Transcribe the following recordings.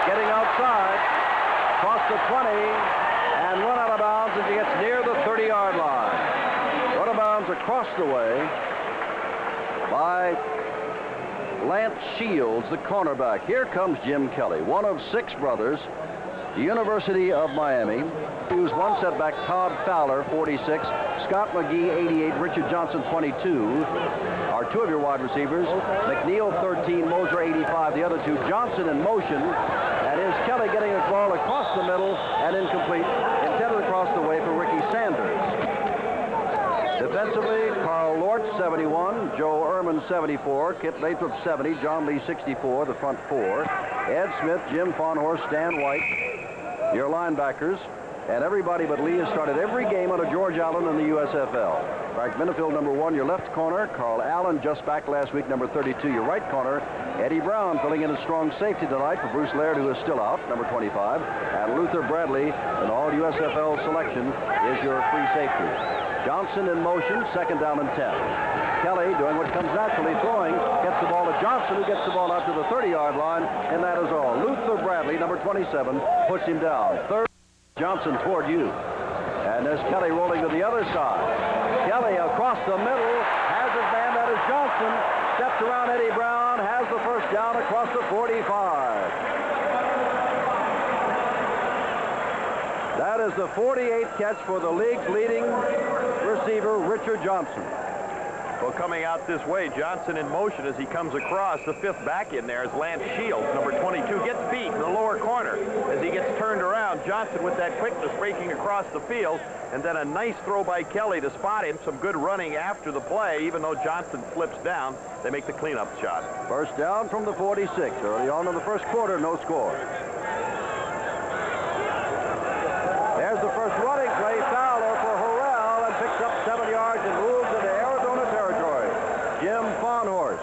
getting outside, across the 20, and run out of bounds as he gets near the 30-yard line. Run out of bounds across the way by Lance Shields, the cornerback. Here comes Jim Kelly, one of 6 brothers, the University of Miami. He was one setback. Todd Fowler, 46. Scott McGee, 88. Richard Johnson, 22. Are 2 of your wide receivers. McNeil, 13. Moser, 85. The other 2. Johnson in motion. And here's Kelly getting a ball across the middle and incomplete. Intended across the way for Ricky Sanders. Defensively, Carl Lort, 71. Joe Ehrman, 74. Kit Lathrop, 70. John Lee, 64. The front 4. Ed Smith, Jim Farnhorst, Stan White, your linebackers. And everybody but Lee has started every game under George Allen in the USFL. Frank Minifield, number 1, your left corner. Carl Allen, just back last week, number 32, your right corner. Eddie Brown filling in a strong safety tonight for Bruce Laird, who is still out, number 25. And Luther Bradley, an all-USFL selection, is your free safety. Johnson in motion, 2nd down and 10. Kelly doing what comes naturally, throwing, gets the ball to Johnson, who gets the ball out to the 30-yard line, and that is all. Luther Bradley, number 27, puts him down. Third, Johnson toward you. And there's Kelly rolling to the other side. Kelly across the middle, has his man, that is Johnson, steps around Eddie Brown, has the first down across the 45. That is the 48th catch for the league's leading receiver, Richard Johnson. Well, coming out this way, Johnson in motion as he comes across. The 5th back in there is Lance Shields, number 22. Gets beat in the lower corner as he gets turned around. Johnson with that quickness breaking across the field. And then a nice throw by Kelly to spot him. Some good running after the play. Even though Johnson slips down, they make the cleanup shot. First down from the 46. Early on in the first quarter, no score. There's the first running play. Fowler for Harrell, and picks up 7 yards and moves into Arizona territory. Jim Farnhorst,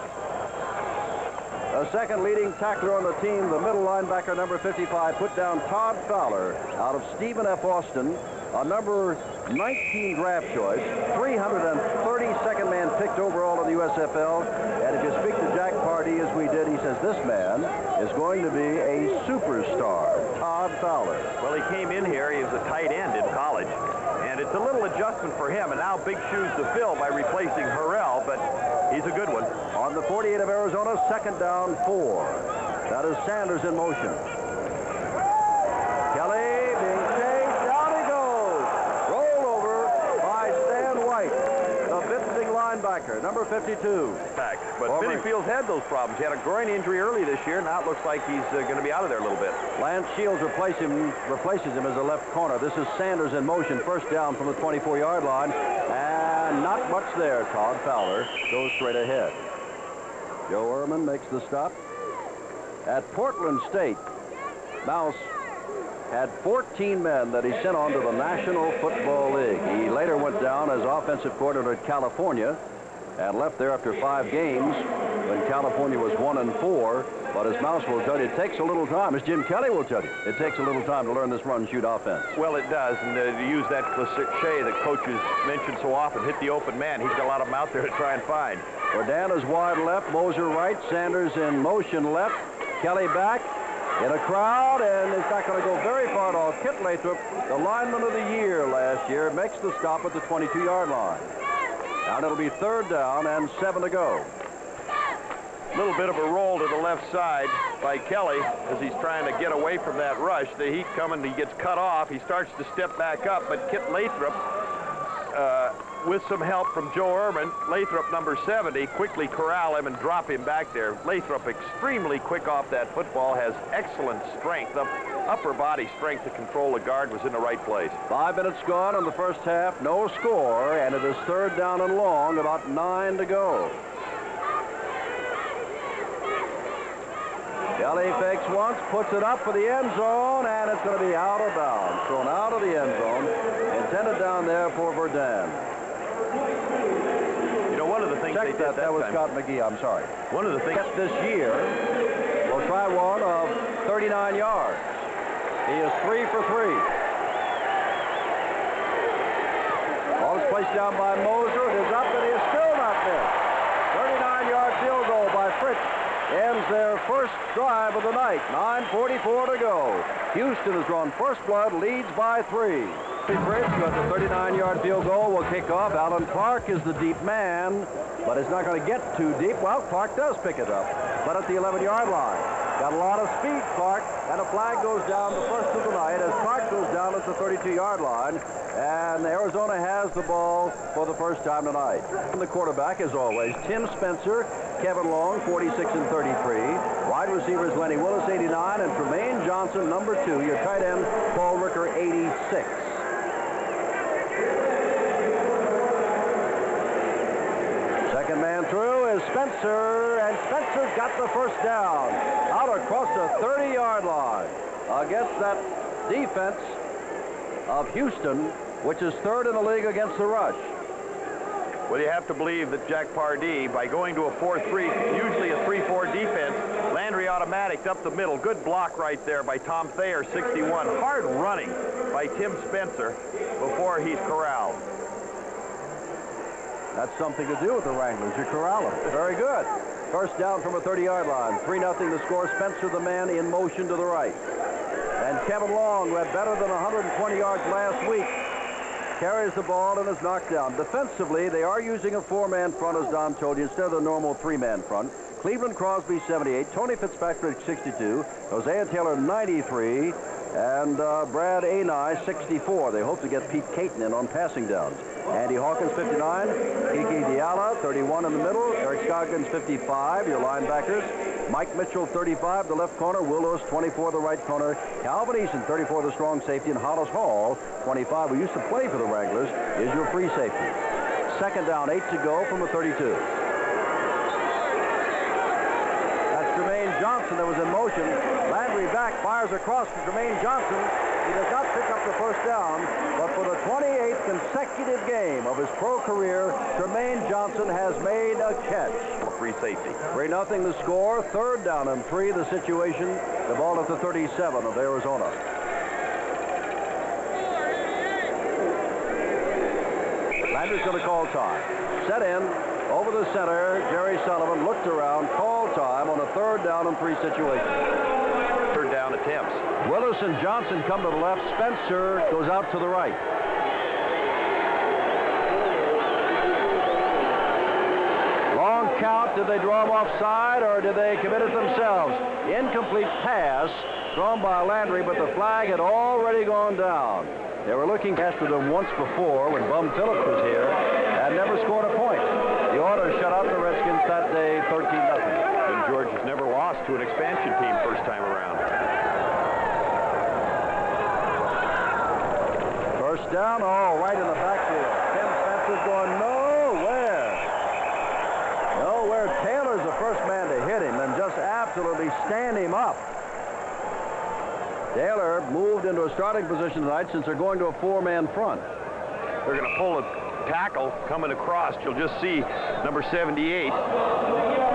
the second leading tackler on the team, the middle linebacker, number 55, put down Todd Fowler out of Stephen F. Austin, a number 19 draft choice, 332nd man picked overall in the USFL. And if you speak to Jack Pardee as we did, he says this man is going to be a superstar. Todd Fowler. Well, he came in here. He was a tight end in college. And it's a little adjustment for him. And now big shoes to fill by replacing Harrell, but he's a good one. On the 48 of Arizona, 2nd down, 4. That is Sanders in motion. Kelly being chased. Down he goes. Rolled over by Stan White, the visiting linebacker, number 52. But Minifield's had those problems. He had a groin injury early this year. Now it looks like he's going to be out of there a little bit. Lance Shields replaces him as a left corner. This is Sanders in motion. First down from the 24-yard line. And not much there. Todd Fowler goes straight ahead. Joe Ehrman makes the stop. At Portland State, Mouse had 14 men that he sent on to the National Football League. He later went down as offensive coordinator at California and left there after 5 games when California was 1-4. But as Mouse will tell you, it takes a little time. As Jim Kelly will tell you, it takes a little time to learn this run-shoot offense. Well, it does. And to use that cliché that coaches mention so often, hit the open man, he's got a lot of them out there to try and find. Ordan is wide left, Moser right, Sanders in motion left, Kelly back in a crowd, and it's not going to go very far at all. Kit Lathrop, the lineman of the year last year, makes the stop at the 22-yard line. And it'll be 3rd down and 7 to go. A little bit of a roll to the left side by Kelly as he's trying to get away from that rush. The heat coming, he gets cut off. He starts to step back up, but Kit Lathrop, with some help from Joe Ehrman, Lathrop, number 70, quickly corral him and drop him back there. Lathrop, extremely quick off that football, has excellent strength. The upper body strength to control the guard was in the right place. 5 minutes gone in the first half, no score, and it is 3rd down and long, about 9 to go. Kelly fakes once, puts it up for the end zone, and it's going to be out of bounds. Thrown out of the end zone, intended down there for Verdun. You know, one of the things Check they did that was time, Scott McGee, I'm sorry. One of the things this year, we'll try one of 39 yards. He is 3 for 3. Ball is placed down by Moser. It is up, and he is still not missed. 39-yard field goal by Fritz ends their first drive of the night. 9:44 to go. Houston has drawn first blood, leads by 3. Bridge with the 39-yard field goal will kick off. Alan Clark is the deep man, but it's not going to get too deep. Well, Clark does pick it up, but at the 11-yard line. Got a lot of speed, Clark, and a flag goes down the first of the night as Clark goes down at the 32-yard line, and Arizona has the ball for the first time tonight. And the quarterback, as always, Tim Spencer, Kevin Long, 46 and 33. Wide receivers Lenny Willis, 89, and Tremaine Johnson, number 2. Your tight end, Paul Ricker, 86. Second man through is Spencer, and Spencer's got the first down out across the 30-yard line against that defense of Houston, which is third in the league against the rush. Well, you have to believe that Jack Pardee, by going to a 4-3, usually a 3-4 defense, Landry automatic up the middle. Good block right there by Tom Thayer, 61. Hard running by Tim Spencer before he's corralled. That's something to do with the Wranglers. You corral them. Very good. First down from a 30-yard line. 3-0 the score. Spencer, the man, in motion to the right. And Kevin Long, who had better than 120 yards last week, carries the ball and is knocked down. Defensively, they are using a 4-man front, as Don told you, instead of the normal 3-man front. Cleveland Crosby, 78. Tony Fitzpatrick, 62. Hosea Taylor, 93. And Brad Anai, 64. They hope to get Pete Caton in on passing downs. Andy Hawkins, 59. Kiki Diala, 31 in the middle. Eric Scoggins, 55. Your linebackers. Mike Mitchell, 35, the left corner. Will Lewis, 24, the right corner. Calvin Eason, 34, the strong safety. And Hollis Hall, 25, who used to play for the Wranglers, is your free safety. Second down, 8 to go from the 32. That's Tremaine Johnson that was in motion. Landry back, fires across to Tremaine Johnson. He does not pick up the first down, but for the 28th consecutive game of his pro career, Tremaine Johnson has made a catch. Free safety. 3-0 the score. Third down and 3 the situation. The ball at the 37 of Arizona. Landry's going to call time. Set in. Over the center. Jerry Sullivan looked around. Call time on a 3rd down and 3 situation. 3rd down attempts. Willis and Johnson come to the left. Spencer goes out to the right. Long count. Did they draw him offside, or did they commit it themselves? Incomplete pass thrown by Landry, but the flag had already gone down. They were looking after them once before when Bum Phillips was here and never scored a point. The Oilers shut out the Redskins that day 13-0. And George has never lost to an expansion team first time around. First down, right in the backfield. Tim Spencer's going nowhere. Nowhere. Taylor's the first man to hit him and just absolutely stand him up. Taylor moved into a starting position tonight since they're going to a 4-man front. They're going to pull a tackle coming across. You'll just see number 78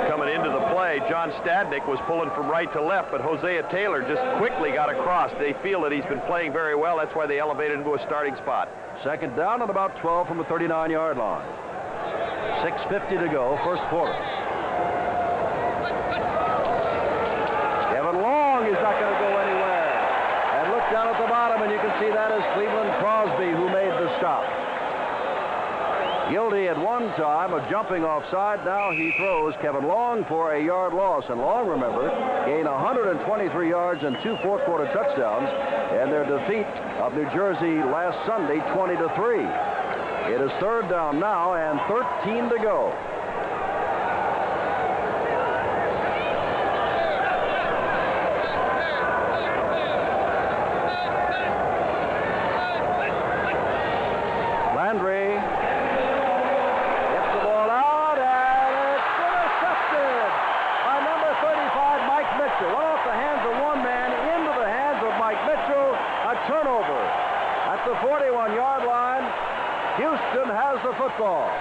coming into the play. John Stadnick was pulling from right to left, but Hosea Taylor just quickly got across. They feel that he's been playing very well. That's why they elevated him to a starting spot. Second down and about 12 from the 39-yard line. 6:50 to go, first quarter. Kevin Long is not going to go anywhere. And look down at the bottom, and you can see that is Cleveland Crosby who made the stop. Guilty at one time of jumping offside. Now he throws Kevin Long for a yard loss. And Long, remember, gained 123 yards and 2 fourth-quarter touchdowns in their defeat of New Jersey last Sunday, 20-3. It is 3rd down now and 13 to go. Landry gets the ball out, and it's intercepted by number 35, Mike Mitchell. Off the hands of one man, into the hands of Mike Mitchell. A turnover at the 41-yard line. Houston has the football.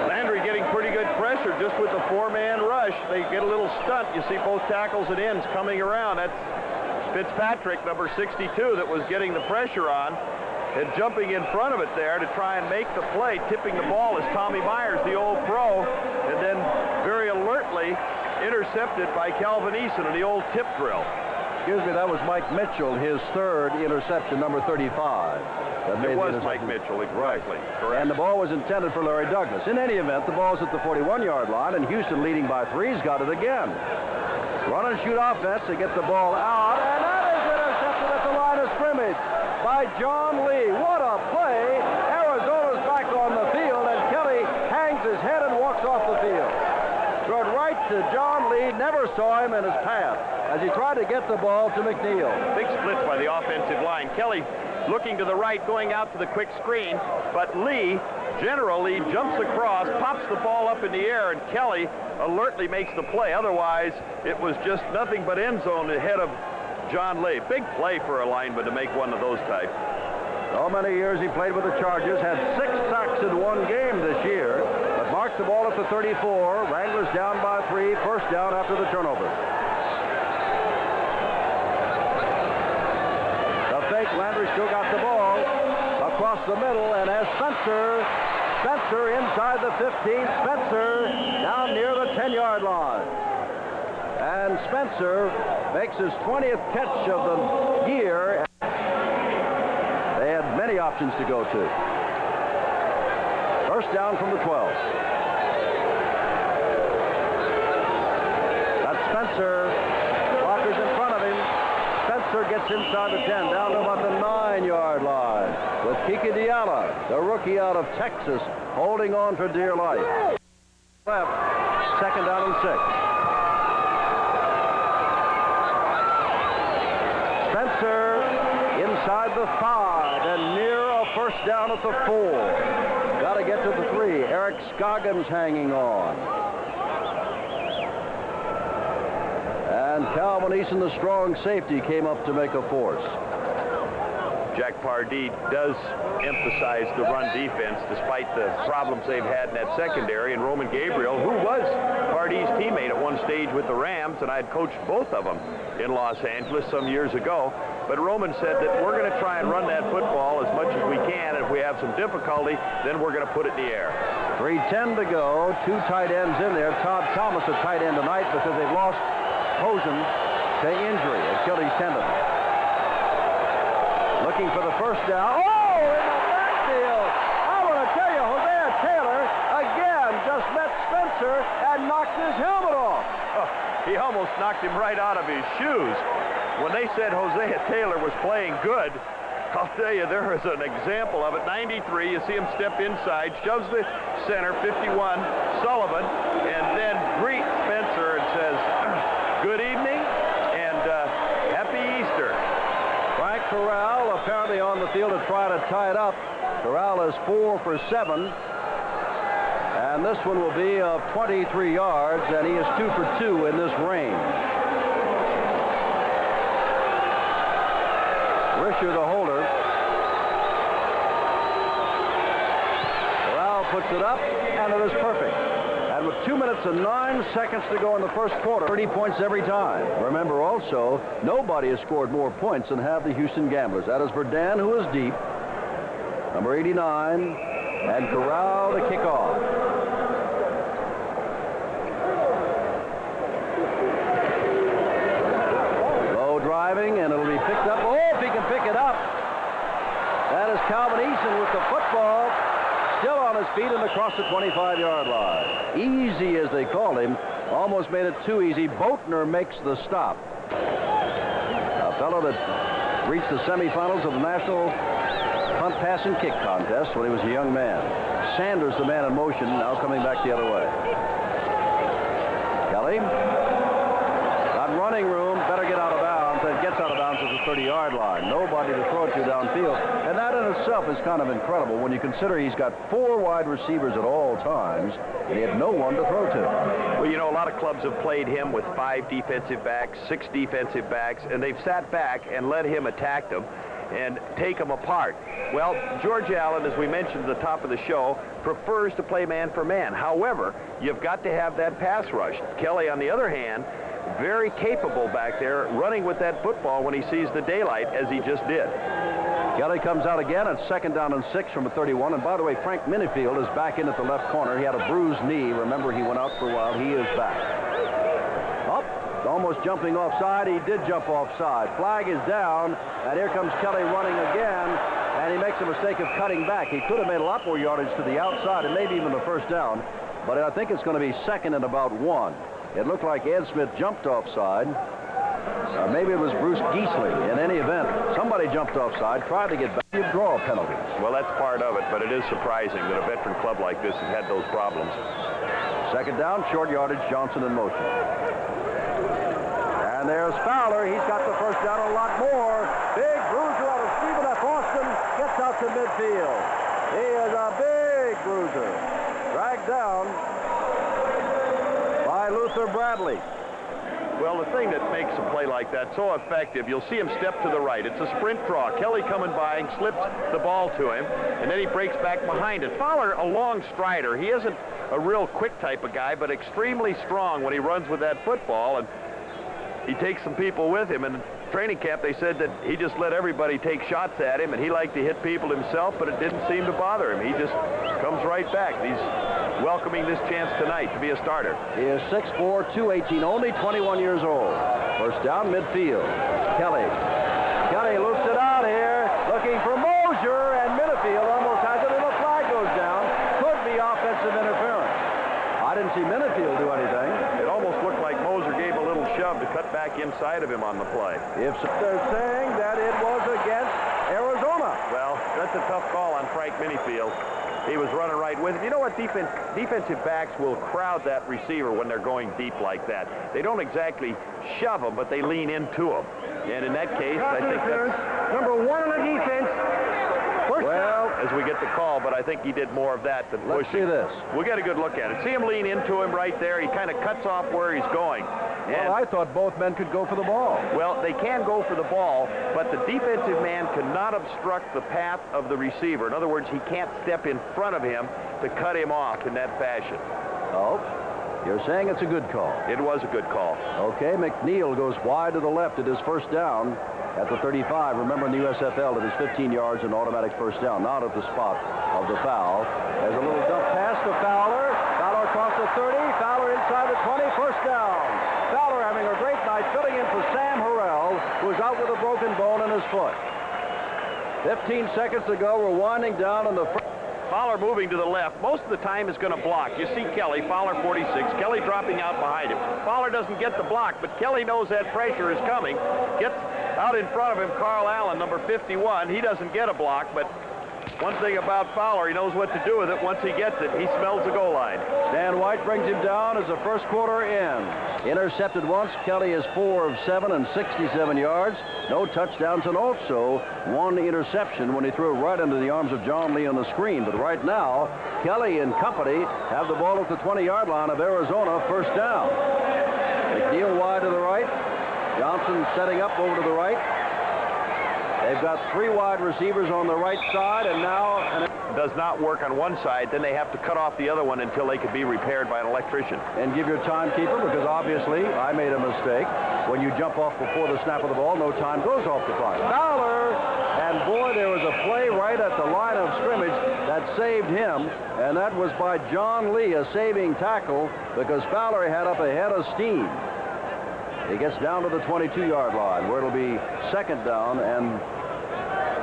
Landry getting pretty good pressure just with the 4-man rush. They get a little stunt. You see both tackles and ends coming around. That's Fitzpatrick, number 62, that was getting the pressure on. And jumping in front of it there to try and make the play, tipping the ball, is Tommy Myers, the old pro. And then very alertly intercepted by Calvin Eason in the old tip drill. Excuse me, that was Mike Mitchell, his third interception, number 35. It was Mike Mitchell, exactly. Correct. And the ball was intended for Larry Douglas. In any event, the ball's at the 41-yard line, and Houston, leading by 3, has got it again. Run and shoot offense. They get the ball out, and that is intercepted at the line of scrimmage by John Lee. What a play! Arizona's back on the field, and Kelly hangs his head and walks off the field. Threw it right to John Lee. Never saw him in his path as he tried to get the ball to McNeil. Big split by the offensive line. Kelly looking to the right, going out to the quick screen, but Lee, General Lee, jumps across, pops the ball up in the air, and Kelly alertly makes the play. Otherwise, it was just nothing but end zone ahead of John Lee. Big play for a lineman to make one of those types. So many years he played with the Chargers, had 6 sacks in one game this year, but marked the ball at the 34. Wranglers down by 3, first down after the turnover. Landry still got the ball across the middle, and as Spencer inside the 15, Spencer down near the 10-yard line. And Spencer makes his 20th catch of the year. They had many options to go to. First down from the 12. That's Spencer. Blockers in front of him. Spencer gets inside the 10, down to about the 9-yard line with Kiki Diala, the rookie out of Texas, holding on for dear life. Left, second down and 6. Spencer inside the 5 and near a first down at the 4. Got to get to the 3. Eric Scoggins hanging on. And Calvin Eason, the strong safety, came up to make a force. Jack Pardee does emphasize the run defense despite the problems they've had in that secondary. And Roman Gabriel, who was Pardee's teammate at one stage with the Rams, and I had coached both of them in Los Angeles some years ago. But Roman said that we're going to try and run that football as much as we can. And if we have some difficulty, then we're going to put it in the air. 3:10 to go. 2 tight ends in there. Todd Thomas, a tight end tonight, because they've lost Hosen to injury, Achilles tendon. Looking for the first down. Oh, in the backfield! I want to tell you, Hosea Taylor again just met Spencer and knocked his helmet off. Oh, he almost knocked him right out of his shoes. When they said Hosea Taylor was playing good, I'll tell you, there is an example of it. 93, you see him step inside, shoves the center, 51, Sullivan, and then greets Spencer and says, good evening, and happy Easter. Frank Corral apparently on the field to try to tie it up. Corral is 4 for 7. And this one will be of 23 yards, and he is 2 for 2 in this range. Risher, the holder. Corral puts it up, and it is perfect. And with 2 minutes and 9 seconds to go in the first quarter, 30 points every time. Remember also, nobody has scored more points than have the Houston Gamblers. That is Verdun, who is deep. Number 89, and Corral to kick off. Low driving, and it'll be picked up. Oh, if he can pick it up. That is Calvin Eason with the football. Still on his feet and across the 25-yard line. Easy, as they called him. Almost made it too easy. Boatner makes the stop. A fellow that reached the semifinals of the National Punt, Pass, and Kick contest when he was a young man. Sanders, the man in motion, now coming back the other way. Kelly. Got running room. Better get out of bounds. And gets out of bounds at the 30-yard line. Nobody to throw it to downfield. And that in itself is kind of incredible when you consider he's got 4 wide receivers at all times, and he had no one to throw to. Well, you know, a lot of clubs have played him with 5 defensive backs, 6 defensive backs, and they've sat back and let him attack them and take them apart. Well, George Allen, as we mentioned at the top of the show, prefers to play man for man. However, you've got to have that pass rush. Kelly, on the other hand, very capable back there, running with that football when he sees the daylight, as he just did. Kelly comes out again at second down and 6 from a 31. And by the way, Frank Minifield is back in at the left corner. He had a bruised knee. Remember, he went out for a while. He is back. almost jumping offside. He did jump offside. Flag is down, and here comes Kelly running again, and he makes a mistake of cutting back. He could have made a lot more yardage to the outside and maybe even the first down, but I think it's going to be second and about 1. It looked like Ed Smith jumped offside. Maybe it was Bruce Geesling. In any event, somebody jumped offside, tried to get back. You draw penalties. Well, that's part of it, but it is surprising that a veteran club like this has had those problems. Second down, short yardage, Johnson in motion. And there's Fowler. He's got the first down a lot more. Big bruiser out of Stephen F. Austin. Gets out to midfield. He is a big bruiser. Dragged down by Luther Bradley. Well, the thing that makes a play like that so effective, you'll see him step to the right. It's a sprint draw. Kelly coming by and slips the ball to him, and then he breaks back behind it. Fowler, a long strider. He isn't a real quick type of guy, but extremely strong when he runs with that football, and he takes some people with him. And in training camp, they said that he just let everybody take shots at him, and he liked to hit people himself, but it didn't seem to bother him. He just comes right back. He's welcoming this chance tonight to be a starter. He is 6'4", 218, only 21 years old. First down, midfield. Kelly. Kelly loops it out here, looking for Mosier, and Minifield almost has it, and the flag goes down. Could be offensive interference. I didn't see Minifield do anything. It almost looked like Moser gave a little shove to cut back inside of him on the play. If they're saying that it was against Arizona. Well, that's a tough call on Frank Minifield. He was running right with him. You know what? Defensive backs will crowd that receiver when they're going deep like that. They don't exactly shove him, but they lean into him. And in that case, I think that's number 1 on the defense. Well, as we get the call, but I think he did more of that than pushing. Let's see this. We'll get a good look at it. See him lean into him right there. He kind of cuts off where he's going. Well, I thought both men could go for the ball. Well, they can go for the ball, but the defensive man cannot obstruct the path of the receiver. In other words, he can't step in front of him to cut him off in that fashion. Oh, you're saying it's a good call. It was a good call. Okay, McNeil goes wide to the left at his first down at the 35. Remember, in the USFL, it is 15 yards and automatic first down, not at the spot of the foul. There's a little dump pass to Fowler. Fowler across the 30. Fowler inside the 20. First down. Fowler having a great night, filling in for Sam Harrell, who's out with a broken bone in his foot. 15 seconds to go. We're winding down on the first. Fowler moving to the left. Most of the time is going to block. You see Kelly, Fowler 46. Kelly dropping out behind him. Fowler doesn't get the block, but Kelly knows that pressure is coming. Gets out in front of him, Carl Allen, number 51. He doesn't get a block, but one thing about Fowler, he knows what to do with it. Once he gets it, he smells the goal line. Dan White brings him down as the first quarter ends. Intercepted once. Kelly is 4 of 7 and 67 yards. No touchdowns, and also one interception when he threw it right into the arms of John Lee on the screen. But right now, Kelly and company have the ball at the 20-yard line of Arizona, first down. McNeil wide to the right. Johnson setting up over to the right. They've got 3 wide receivers on the right side, and now does not work on one side, then they have to cut off the other one until they could be repaired by an electrician. And give your timekeeper, because obviously I made a mistake. When you jump off before the snap of the ball, no time goes off the clock. Fowler, and boy, there was a play right at the line of scrimmage that saved him, and that was by John Lee, a saving tackle, because Fowler had up a head of steam. He gets down to the 22-yard line, where it'll be second down and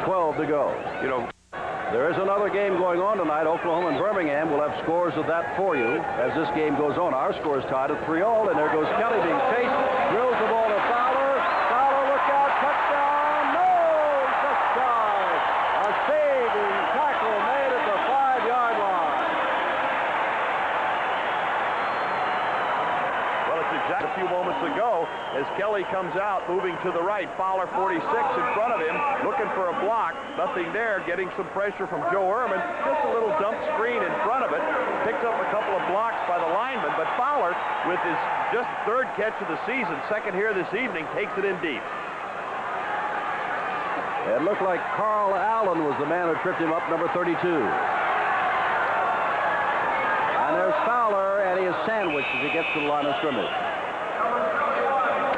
12 to go. You know, there is another game going on tonight. Oklahoma and Birmingham. We'll have scores of that for you as this game goes on. Our score is tied at 3-all, and there goes Kelly being chased. Drills the ball to Fowler. Fowler, look out, touchdown. No, just shy. A saving tackle made at the 5-yard line. well, it's exactly a few moments ago as Kelly comes out, moving to the right. Fowler 46 in front of him, looking for a block. Nothing there, getting some pressure from Joe Ehrman. Just a little dump screen in front of it. Picks up a couple of blocks by the lineman, but Fowler, with his just 3rd catch of the season, 2nd here this evening, takes it in deep. It looked like Carl Allen was the man who tripped him up, number 32. And there's Fowler, and he is sandwiched as he gets to the line of scrimmage.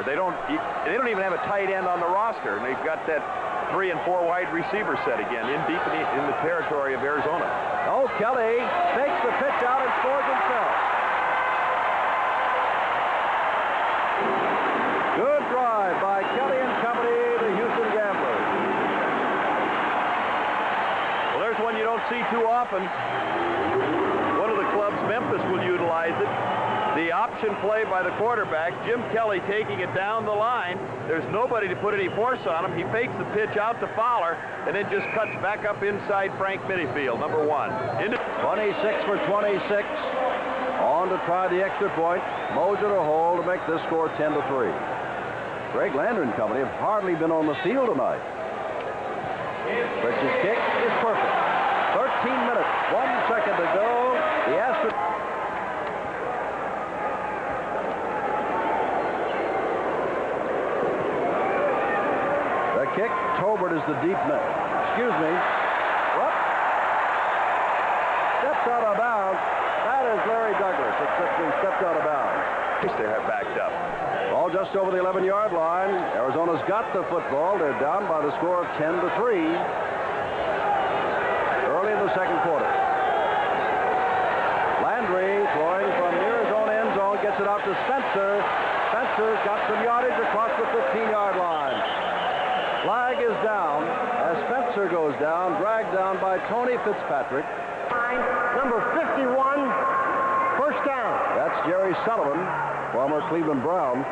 They don't even have a tight end on the roster, and they've got that 3 and 4 wide receiver set again, in deep in the territory of Arizona. Oh, Kelly takes the pitch out and scores himself. often one of the clubs, Memphis, will utilize it. The option play by the quarterback, Jim Kelly taking it down the line. There's nobody to put any force on him. He fakes the pitch out to Fowler and then just cuts back up inside Frank Minifield, number 1. 26 for 26. On to try the extra point. Moser to hold to make this score 10-3. Greg Lander and company have hardly been on the field tonight. Rich's kick is perfect. 13 minutes, 1 second to go. The Astros. The kick, Tobert is the deep net. Excuse me. What? Steps out of bounds. That is Larry Douglas, except he stepped out of bounds. They're backed up. Ball just over the 11-yard line. Arizona's got the football. They're down by the score of 10-3. Early in the second quarter. Landry throwing from near his own end zone, gets it out to Spencer. Spencer's got some yardage across the 15-yard line. Flag is down as Spencer goes down, dragged down by Tony Fitzpatrick. Number 51, first down. That's Jerry Sullivan, former Cleveland Brown.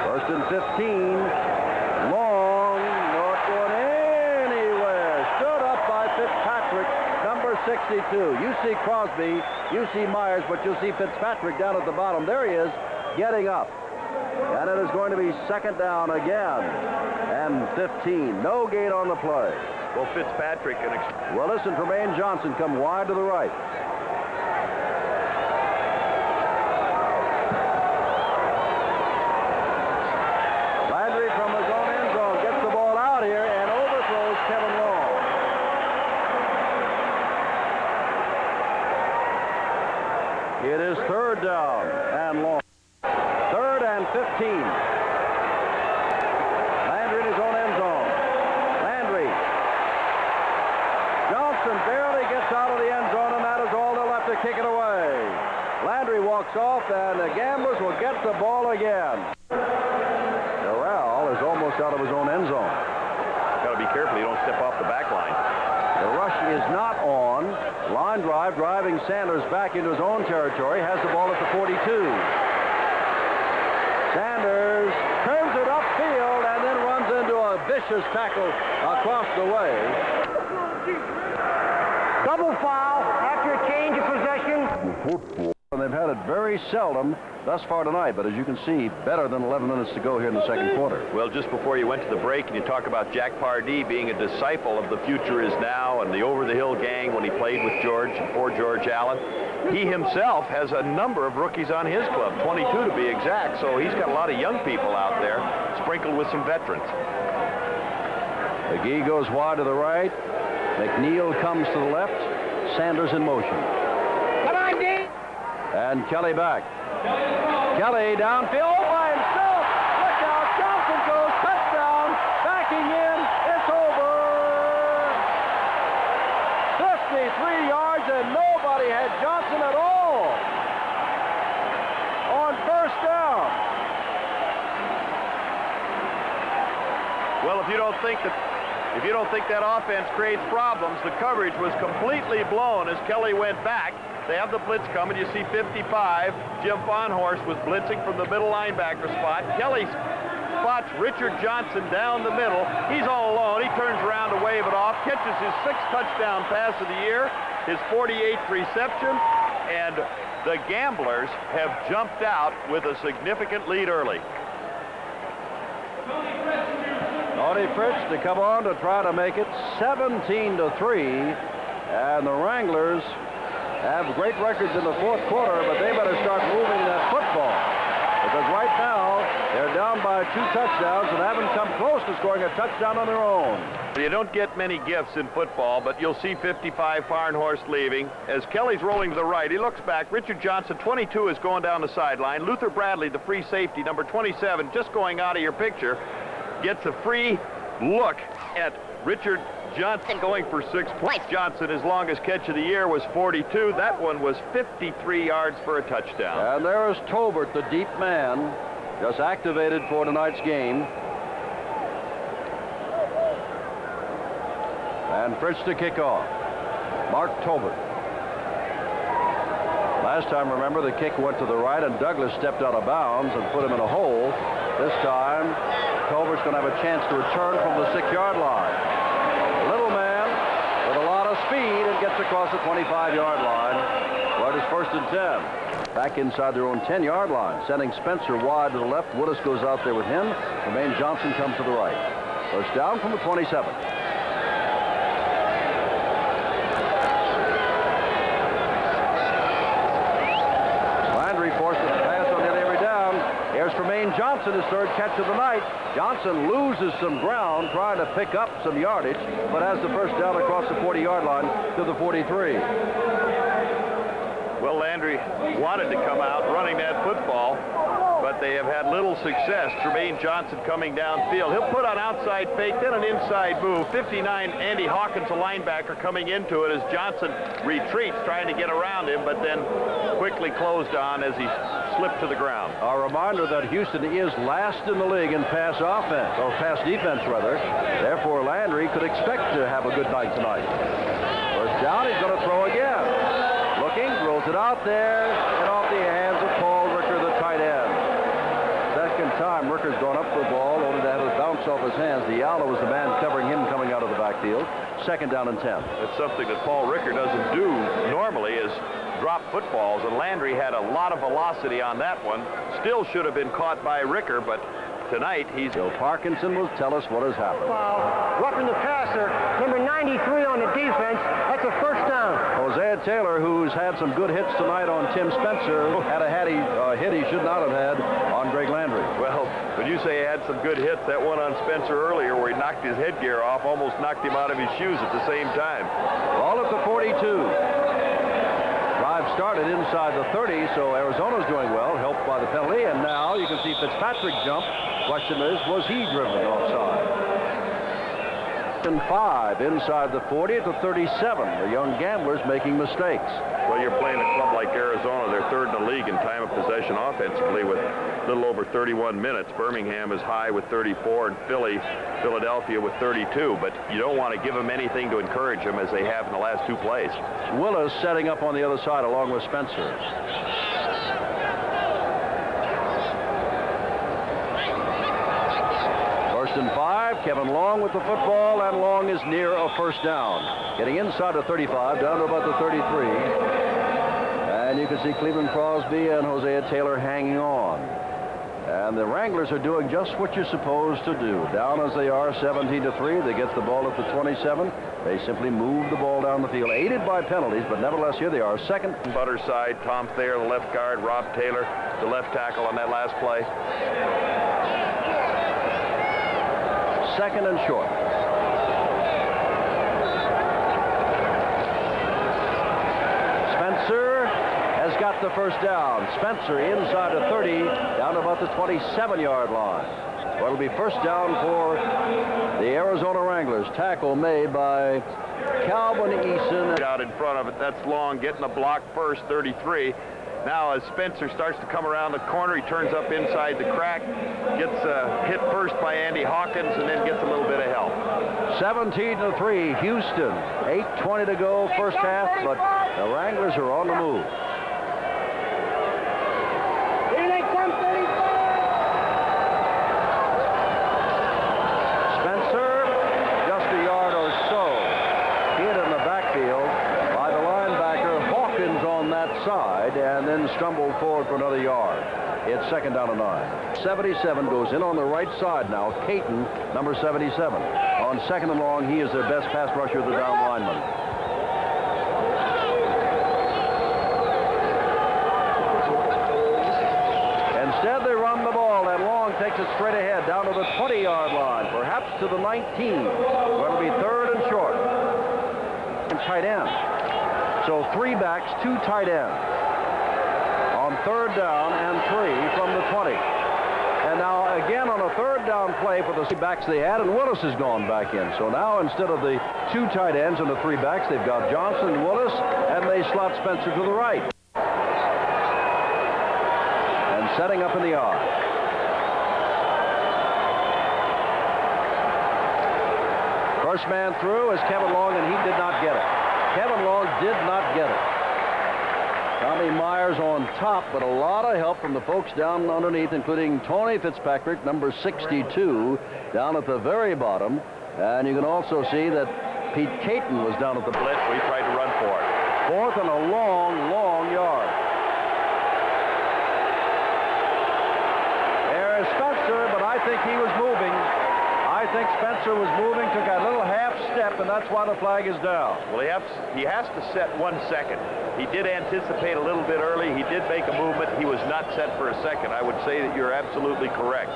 First and 15. Long, not going anywhere. Stood up by Fitzpatrick, number 62. You see Crosby, you see Myers, but you'll see Fitzpatrick down at the bottom. There he is, getting up. And it is going to be second down again. And 15. No gain on the play. Well, Fitzpatrick and Willis and Tremaine Johnson come wide to the right. Landry from his own end zone gets the ball out here and overthrows Kevin Long. It is third down and long. Third and 15. Landry in his own end zone. Landry. Johnson barely gets out of the end zone, and that is all they'll have to kick it away. Landry walks off, and the Gamblers will get the ball again. Corral is almost out of his own end zone. got to be careful you don't step off the back line. The rush is not on. Line drive, driving Sanders back into his own territory, has the ball at the 42. Sanders turns it upfield and then runs into a vicious tackle across the way. Double foul after a change of possession. And they've had it very seldom thus far tonight, but as you can see, better than 11 minutes to go here in the second quarter. Well, just before you went to the break, and you talk about Jack Pardee being a disciple of The Future Is Now and the Over the Hill Gang when he played with George, for George Allen. He himself has a number of rookies on his club, 22 to be exact, so he's got a lot of young people out there, sprinkled with some veterans. McGee goes wide to the right. McNeil comes to the left. Sanders in motion. Come on, D. And Kelly back. Kelly downfield by himself. Look out. Johnson goes. Touchdown. Backing in. It's over. 53 yards, and nobody had Johnson at all on first down. Well, if you don't think that offense creates problems, the coverage was completely blown as Kelly went back. They have the blitz coming. You see 55. Jim Fonhorst was blitzing from the middle linebacker spot. Kelly spots Richard Johnson down the middle. He's all alone. He turns around to wave it off, catches his 6th touchdown pass of the year, his 48th reception, and the Gamblers have jumped out with a significant lead early. Tony Fritz to come on to try to make it 17-3, and the Wranglers have great records in the fourth quarter, but they better start moving that football, because right now they're down by 2 touchdowns and haven't come close to scoring a touchdown on their own. You don't get many gifts in football, but you'll see 55 Farnhorst leaving. As Kelly's rolling to the right, he looks back. Richard Johnson, 22, is going down the sideline. Luther Bradley, the free safety, number 27, just going out of your picture, gets a free look at Richard Johnson going for 6 points. Johnson, his longest catch of the year was 42. That one was 53 yards for a touchdown. And there is Tobert, the deep man, just activated for tonight's game. And Fritz to kick off. Mark Tobin. Last time, remember, the kick went to the right and Douglas stepped out of bounds and put him in a hole. This time, Tober's going to have a chance to return from the 6-yard line. A little man with a lot of speed and gets across the 25-yard line. Well, it's 1st and 10. Back inside their own 10-yard line, sending Spencer wide to the left. Willis goes out there with him. Jermaine Johnson comes to the right. First down from the 27. Landry forced the pass on nearly every down. Here's Jermaine Johnson, his 3rd catch of the night. Johnson loses some ground trying to pick up some yardage, but has the first down across the 40-yard line to the 43. Well, Landry wanted to come out running that football, but they have had little success. Jermaine Johnson coming downfield. He'll put on outside fake, then an inside move. 59, Andy Hawkins, a linebacker, coming into it as Johnson retreats, trying to get around him, but then quickly closed on as he slipped to the ground. A reminder that Houston is last in the league in pass offense, or pass defense, rather. Therefore, Landry could expect to have a good night tonight. First down, he's going to throw again. Looking, rolls it out there, and off the hands of Paul Ricker, the tight end. Second time Ricker's gone up for the ball, only to have it bounce off his hands. Diallo was the man covering him coming out of the backfield. 2nd down and 10. It's something that Paul Ricker doesn't do normally, is drop footballs, and Landry had a lot of velocity on that one. Still should have been caught by Ricker, but tonight he's... Bill Parkinson will tell us what has happened. Roughing the passer, number 93 on the defense. That's a first down. Hosea Taylor, who's had some good hits tonight on Tim Spencer, had a hit he should not have had on Greg Landry. Well, when you say he had some good hits, that one on Spencer earlier where he knocked his headgear off almost knocked him out of his shoes at the same time. Ball at the 42. Drive started inside the 30, so Arizona's doing well, helped by the penalty, and now you can see Fitzpatrick jump. Question is, was he driven offside? And 5 inside the 40 to 37. The young gamblers making mistakes. Well, you're playing a club like Arizona. They're 3rd in the league in time of possession offensively with a little over 31 minutes. Birmingham is high with 34, and Philadelphia with 32. But you don't want to give them anything to encourage them as they have in the last 2 plays. Willis setting up on the other side along with Spencer. First and 5, Kevin Long with the football, and Long is near a first down. Getting inside the 35, down to about the 33. And you can see Cleveland Crosby and Hosea Taylor hanging on. And the Wranglers are doing just what you're supposed to do. Down as they are, 17-3, they get the ball at the 27. They simply move the ball down the field, aided by penalties, but nevertheless, here they are, 2nd. Butter side, Tom Thayer, the left guard, Rob Taylor, the left tackle on that last play. 2nd and short. Spencer has got the first down. Spencer inside the 30, down to about the 27-yard line. Well, it'll be first down for the Arizona Wranglers. Tackle made by Calvin Eason. Out in front of it, that's Long getting the block first, 33. Now as Spencer starts to come around the corner, he turns up inside the crack, gets hit first by Andy Hawkins, and then gets a little bit of help. 17-3, Houston. 8:20 to go, first half, but the Wranglers are on the move. Here they come, 35. Spencer, just a yard or so, hit in the backfield by the linebacker Hawkins on that side, and then stumbled forward for another yard. It's 2nd down and 9. 77 goes in on the right side now. Caton, number 77. On 2nd and long, he is their best pass rusher, the down lineman. Instead, they run the ball, and Long takes it straight ahead down to the 20-yard line, perhaps to the 19. Going to be 3rd and short. And tight end. So 3 backs, 2 tight ends. On 3rd down and 3 from the 20. And now again on a 3rd down play for the 3 backs they had, and Willis has gone back in. So now instead of the 2 tight ends and the 3 backs, they've got Johnson and Willis, and they slot Spencer to the right. And setting up in the R. First man through is Kevin Long, and he did not get it. Kevin Long did not get it. Tommy Myers on top, but a lot of help from the folks down underneath, including Tony Fitzpatrick, number 62, down at the very bottom. And you can also see that Pete Caton was down at the blitz. We tried to run for it. Fourth and a long, long yard. There is Spencer, but I think he was moving. I think Spencer was moving, took a little half step, and that's why the flag is down. Well, he has to set 1 second. He did anticipate a little bit early. He did make a movement. He was not set for a second. I would say that you're absolutely correct.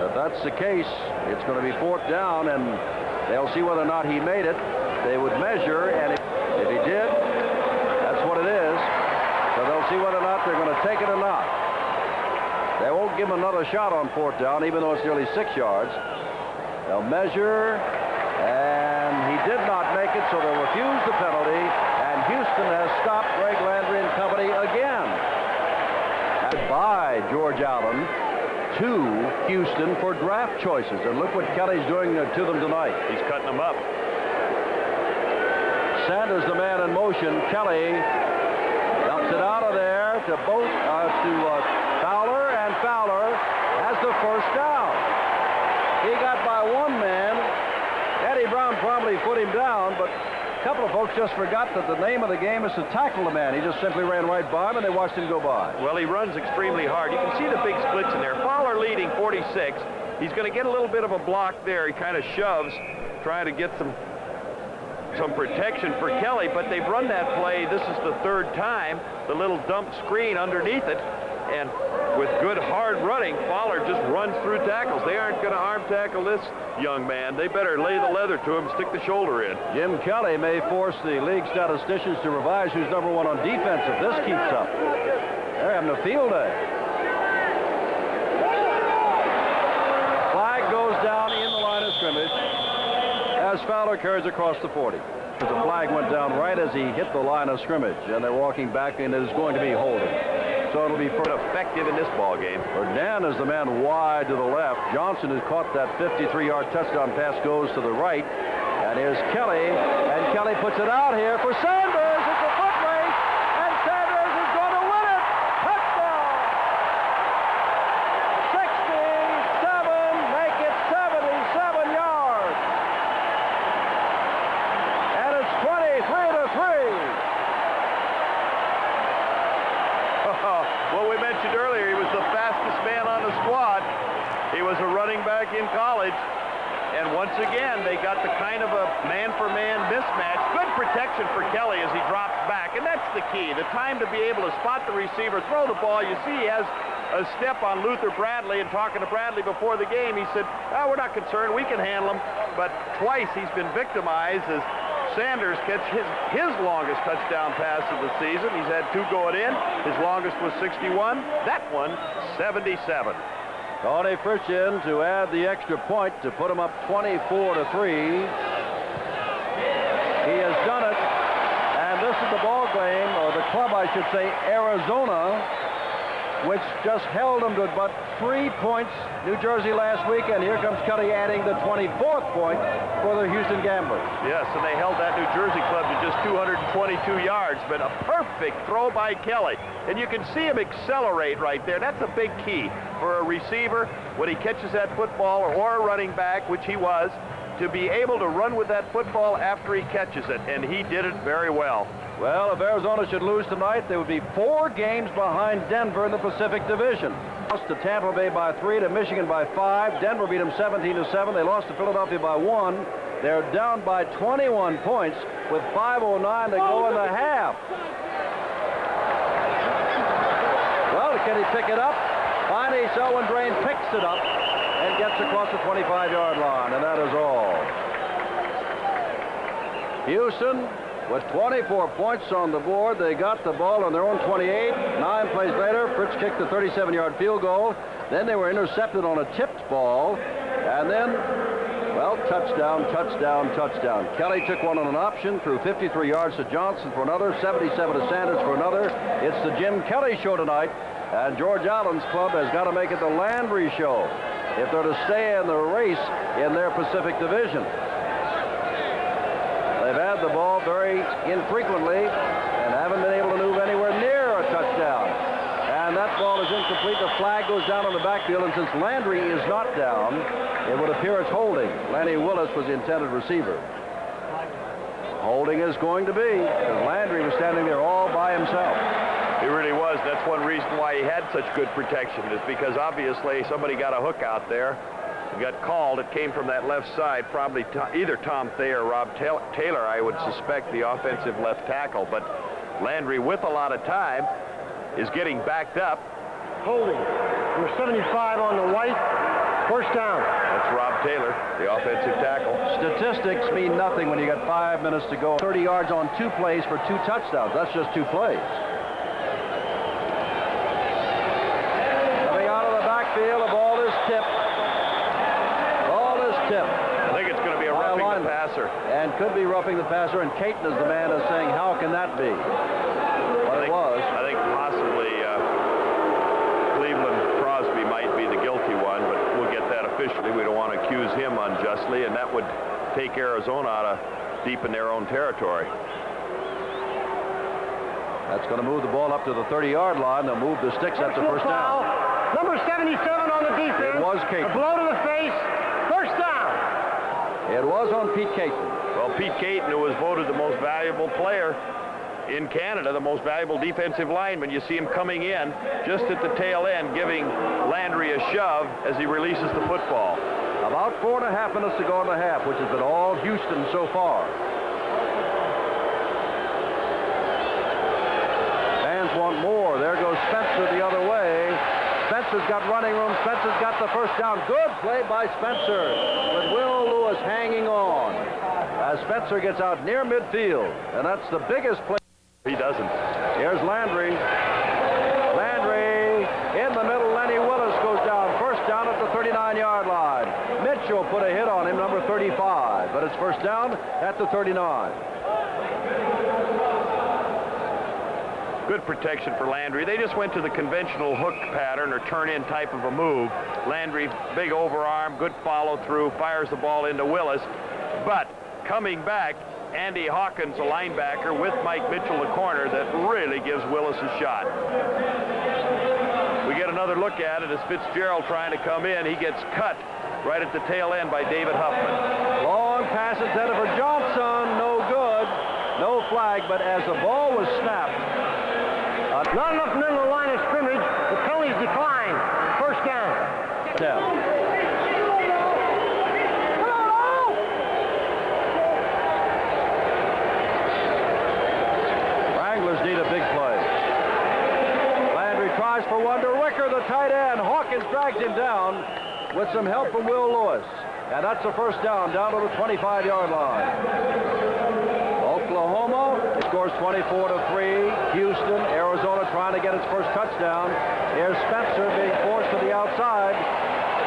If that's the case, it's going to be fourth down, and they'll see whether or not he made it. They would measure, and if he did, that's what it is. So they'll see whether or not they're going to take it or not. They won't give him another shot on fourth down, even though it's nearly 6 yards. They'll measure, and he did not make it, so they'll refuse the penalty, and Houston has stopped Greg Landry and company again. By George Allen to Houston for draft choices, and look what Kelly's doing to them tonight. He's cutting them up. Sanders, the man in motion. Kelly dumps it out of there to Fowler, and Fowler has the first down. He got by one man. Eddie Brown probably put him down, but a couple of folks just forgot that the name of the game is to tackle the man. He just simply ran right by him, and they watched him go by. Well, he runs extremely hard. You can see the big splits in there. Fowler leading 46. He's going to get a little bit of a block there. He kind of shoves, trying to get some protection for Kelly, but they've run that play. This is the third time. The little dump screen underneath it, and with good hard running, Fowler just runs through tackles. They aren't going to arm tackle this young man. They better lay the leather to him, stick the shoulder in. Jim Kelly may force the league statisticians to revise who's number one on defense if this keeps up. They're having a field day. Flag goes down in the line of scrimmage as Fowler carries across the 40. The flag went down right as he hit the line of scrimmage, and they're walking back, and it is going to be holding. So it'll be effective in this ball game. Dan is the man wide to the left. Johnson has caught that 53-yard touchdown pass, goes to the right. And here's Kelly, and Kelly puts it out here for Sanders. It's a foot race, and Sanders is going to win it. Touchdown! 67, make it 77 yards. And it's 23-3. Well, we mentioned earlier he was the fastest man on the squad. He was a running back in college. And once again, they got the kind of a man-for-man mismatch. Good protection for Kelly as he drops back. And that's the key, the time to be able to spot the receiver, throw the ball. You see he has a step on Luther Bradley, and talking to Bradley before the game, he said, we're not concerned, we can handle him. But twice he's been victimized as Sanders catches his longest touchdown pass of the season. He's had 2 going in. His longest was 61. That one, 77. Tony Fritsch in to add the extra point to put him up 24-3. He has done it. And this is the ball game, or the club, I should say, Arizona, which just held them to but 3 points, New Jersey last week, and here comes Kelly adding the 24th point for the Houston Gamblers. Yes, and they held that New Jersey club to just 222 yards, but a perfect throw by Kelly. And you can see him accelerate right there. That's a big key for a receiver when he catches that football, or a running back, which he was, to be able to run with that football after he catches it, and he did it very well. Well, if Arizona should lose tonight, they would be 4 games behind Denver in the Pacific Division. Lost to Tampa Bay by 3, to Michigan by 5. Denver beat them 17-7. They lost to Philadelphia by 1. They're down by 21 points with 5:09 to go in the half. Well, can he pick it up? Finally, Selwyn Drain picks it up and gets across the 25-yard line, and that is all. Houston with 24 points on the board. They got the ball on their own 28. 9 plays later, Fritz kicked the 37-yard field goal. Then they were intercepted on a tipped ball. And then, well, touchdown, touchdown, touchdown. Kelly took one on an option, threw 53 yards to Johnson for another, 77 to Sanders for another. It's the Jim Kelly show tonight. And George Allen's club has got to make it the Landry show if they're to stay in the race in their Pacific Division. They've had the ball very infrequently and haven't been able to move anywhere near a touchdown. And that ball is incomplete. The flag goes down on the backfield, and since Landry is not down, it would appear it's holding. Lenny Willis was the intended receiver. Holding is going to be, because Landry was standing there all by himself. He really was. That's one reason why he had such good protection, is because obviously somebody got a hook out there. He got called. It came from that left side, probably either Tom Thayer or Rob Taylor, I would suspect, the offensive left tackle. But Landry, with a lot of time, is getting backed up. Holding. Number 75 on the white. First down. That's Rob Taylor, the offensive tackle. Statistics mean nothing when you got 5 minutes to go. 30 yards on 2 plays for 2 touchdowns. That's just 2 plays. Coming out of the backfield, the ball is tipped. Ball is tipped. I think it's going to be a roughing the passer. And could be roughing the passer, and Caton is the man that's saying, how can that be? But it was. I think possibly Cleveland Crosby might be the guilty one, but we'll get that officially. We don't want to accuse him unjustly, and that would take Arizona out of deep in their own territory. That's going to move the ball up to the 30-yard line. They'll move the sticks at the first down. Number 77 on the defense. It was Caton. A blow to the face. First down. It was on Pete Caton. Well, Pete Caton, who was voted the most valuable player in Canada, the most valuable defensive lineman. You see him coming in just at the tail end, giving Landry a shove as he releases the football. About 4.5 minutes to go in the half, which has been all Houston so far. Fans want more. There goes Spencer the other way. Spencer's got running room. Spencer's got the first down. Good play by Spencer, with Will Lewis hanging on as Spencer gets out near midfield, and that's the biggest play. He doesn't. Here's Landry. Landry in the middle. Lenny Willis goes down. First down at the 39-yard line. Mitchell put a hit on him, number 35, but it's first down at the 39. Good protection for Landry. They just went to the conventional hook pattern or turn-in type of a move. Landry, big overarm, good follow-through, fires the ball into Willis. But coming back, Andy Hawkins, a linebacker, with Mike Mitchell, the corner, that really gives Willis a shot. We get another look at it as Fitzgerald trying to come in. He gets cut right at the tail end by David Huffman. Long pass intended for Johnson. No good. No flag, but as the ball was snapped. Not enough men in the line of scrimmage. The penalties decline. First down. Wranglers need a big play. Landry tries for one to Ricker, the tight end. Hawkins drags him down with some help from Will Lewis. And that's the first down to the 25-yard line. Oklahoma scores 24-3. Houston, Arizona trying to get its first touchdown. Here's Spencer being forced to the outside.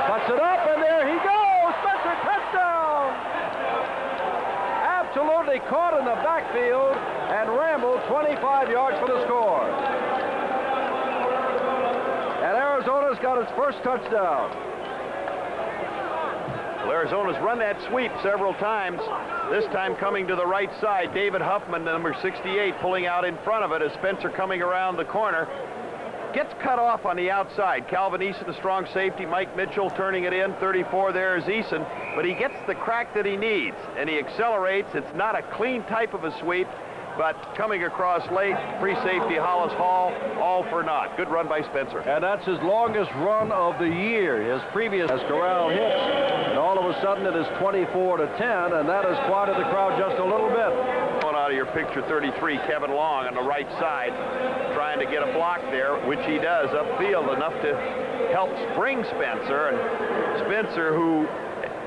Cuts it up, and there he goes. Spencer, touchdown! Absolutely caught in the backfield and rambled 25 yards for the score. And Arizona's got its first touchdown. Well, Arizona's run that sweep several times, this time coming to the right side. David Huffman, number 68, pulling out in front of it as Spencer coming around the corner. Gets cut off on the outside. Calvin Eason, the strong safety. Mike Mitchell turning it in. 34 there is Eason. But he gets the crack that he needs, and he accelerates. It's not a clean type of a sweep, but coming across late, free safety Hollis Hall, all for naught. Good run by Spencer. And that's his longest run of the year. His previous corral hits, and all of a sudden it is 24-10, and that has quieted the crowd just a little bit. Going out of your picture 33, Kevin Long on the right side, trying to get a block there, which he does upfield, enough to help spring Spencer. And Spencer, who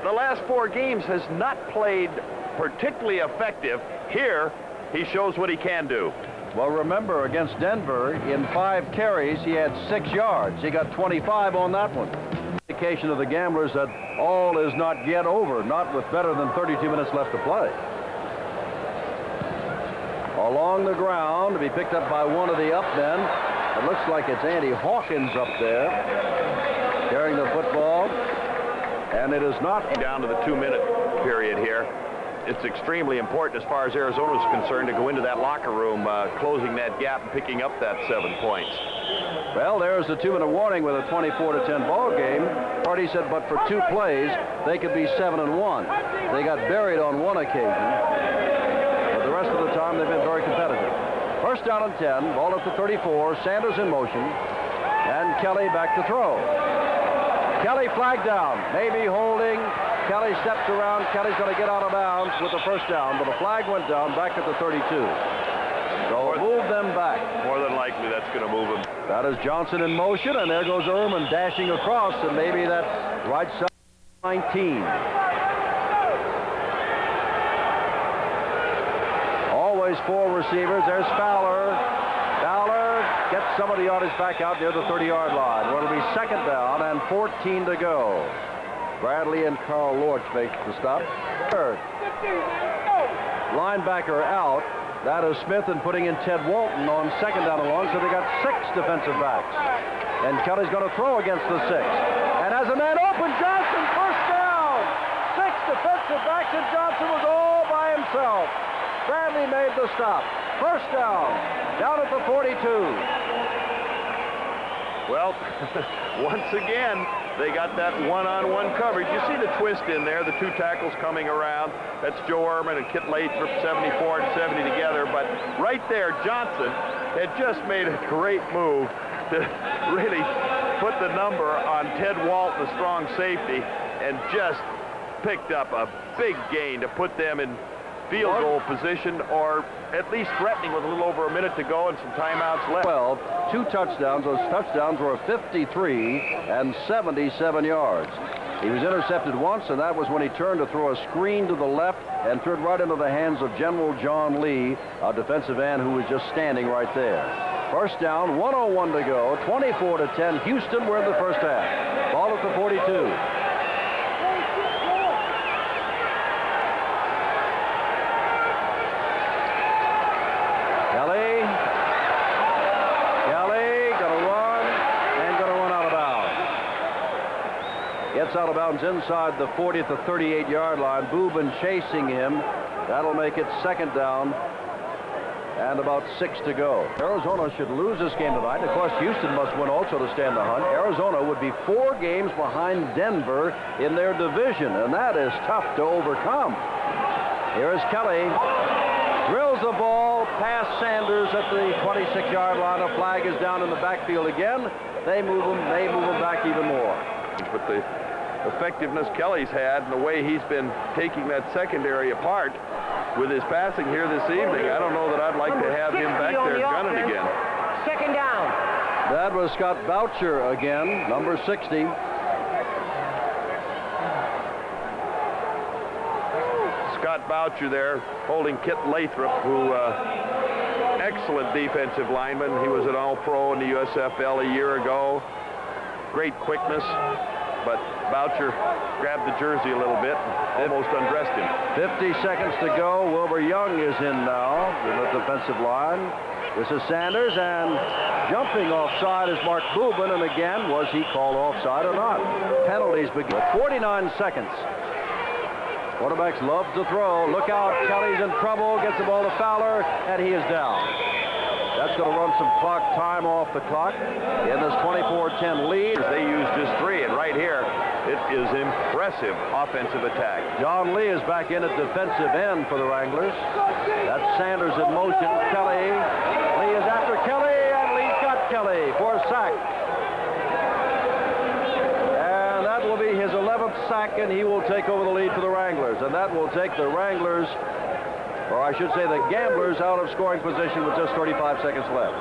the last 4 games has not played particularly effective, here he shows what he can do. Well, remember, against Denver, in 5 carries, he had 6 yards. He got 25 on that one. Indication of the Gamblers that all is not yet over, not with better than 32 minutes left to play. Along the ground, to be picked up by one of the up men. It looks like it's Andy Hawkins up there, carrying the football. And it is not down to the 2-minute period here. it's extremely important as far as Arizona is concerned to go into that locker room, closing that gap and picking up that 7 points. Well, there's the 2-minute warning with a 24-10 ball game. Hardy said, but for 2 plays, they could be 7-1. They got buried on one occasion, but the rest of the time they've been very competitive. First down and 10, ball at the 34. Sanders in motion, and Kelly back to throw. Kelly flagged down, maybe holding. Kelly steps around. Kelly's going to get out of bounds with the first down, but the flag went down back at the 32. So move them back. More than likely, that's going to move them. That is Johnson in motion, and there goes Ehrman dashing across, and maybe that right side 19. Always 4 receivers. There's Fowler. Fowler gets some of the yardage back out near the 30-yard line. Well, it'll be second down and 14 to go. Bradley and Carl Lorch make the stop. Third. Linebacker out. That is Smith, and putting in Ted Walton on second down and long, so they got 6 defensive backs. And Kelly's going to throw against the 6. And as a man open, Johnson, first down. 6 defensive backs, and Johnson was all by himself. Bradley made the stop. First down at the 42. Well, once again, they got that one-on-one coverage. You see the twist in there, the 2 tackles coming around. That's Joe Ehrman and Kit Lathrop, 74 and 70 together. But right there, Johnson had just made a great move to really put the number on Ted Walton, the strong safety, and just picked up a big gain to put them in field goal position, or at least threatening with a little over a minute to go and some timeouts left. 2 touchdowns. Those touchdowns were 53 and 77 yards. He was intercepted once, and that was when he turned to throw a screen to the left and threw it right into the hands of General John Lee, a defensive end who was just standing right there. First down, 1:01 to go, 24-10. Houston, we're in the first half. Ball at the 42. Gets out of bounds inside the 40 at the 38-yard line. Boobin chasing him. That'll make it second down and about 6 to go. Arizona should lose this game tonight. Of course, Houston must win also to stand the hunt. Arizona would be 4 games behind Denver in their division, and that is tough to overcome. Here's Kelly. Drills the ball past Sanders at the 26-yard line. A flag is down in the backfield again. They move him back even more. But the effectiveness Kelly's had and the way he's been taking that secondary apart with his passing here this evening, I don't know that I'd like to have him back there gunning again. Second down. That was Scott Boucher again, number 60. Scott Boucher there holding Kit Lathrop, who excellent defensive lineman. He was an All-Pro in the USFL a year ago. Great quickness, but Boucher grabbed the jersey a little bit and almost undressed him. 50 seconds to go. Wilbur Young is in now in the defensive line. This is Sanders, and jumping offside is Mark Boobin, and again, was he called offside or not? Penalties begin. 49 seconds. Quarterbacks love to throw. Look out, Kelly's in trouble, gets the ball to Fowler, and he is down. That's going to run some clock time off the clock in this 24-10 lead. They used just 3, and right here, it is impressive offensive attack. John Lee is back in at defensive end for the Wranglers. That's Sanders in motion. Kelly. Lee is after Kelly, and Lee's got Kelly for a sack. And that will be his 11th sack, and he will take over the lead for the Wranglers. And that will take the Wranglers, or I should say the Gamblers, out of scoring position with just 35 seconds left.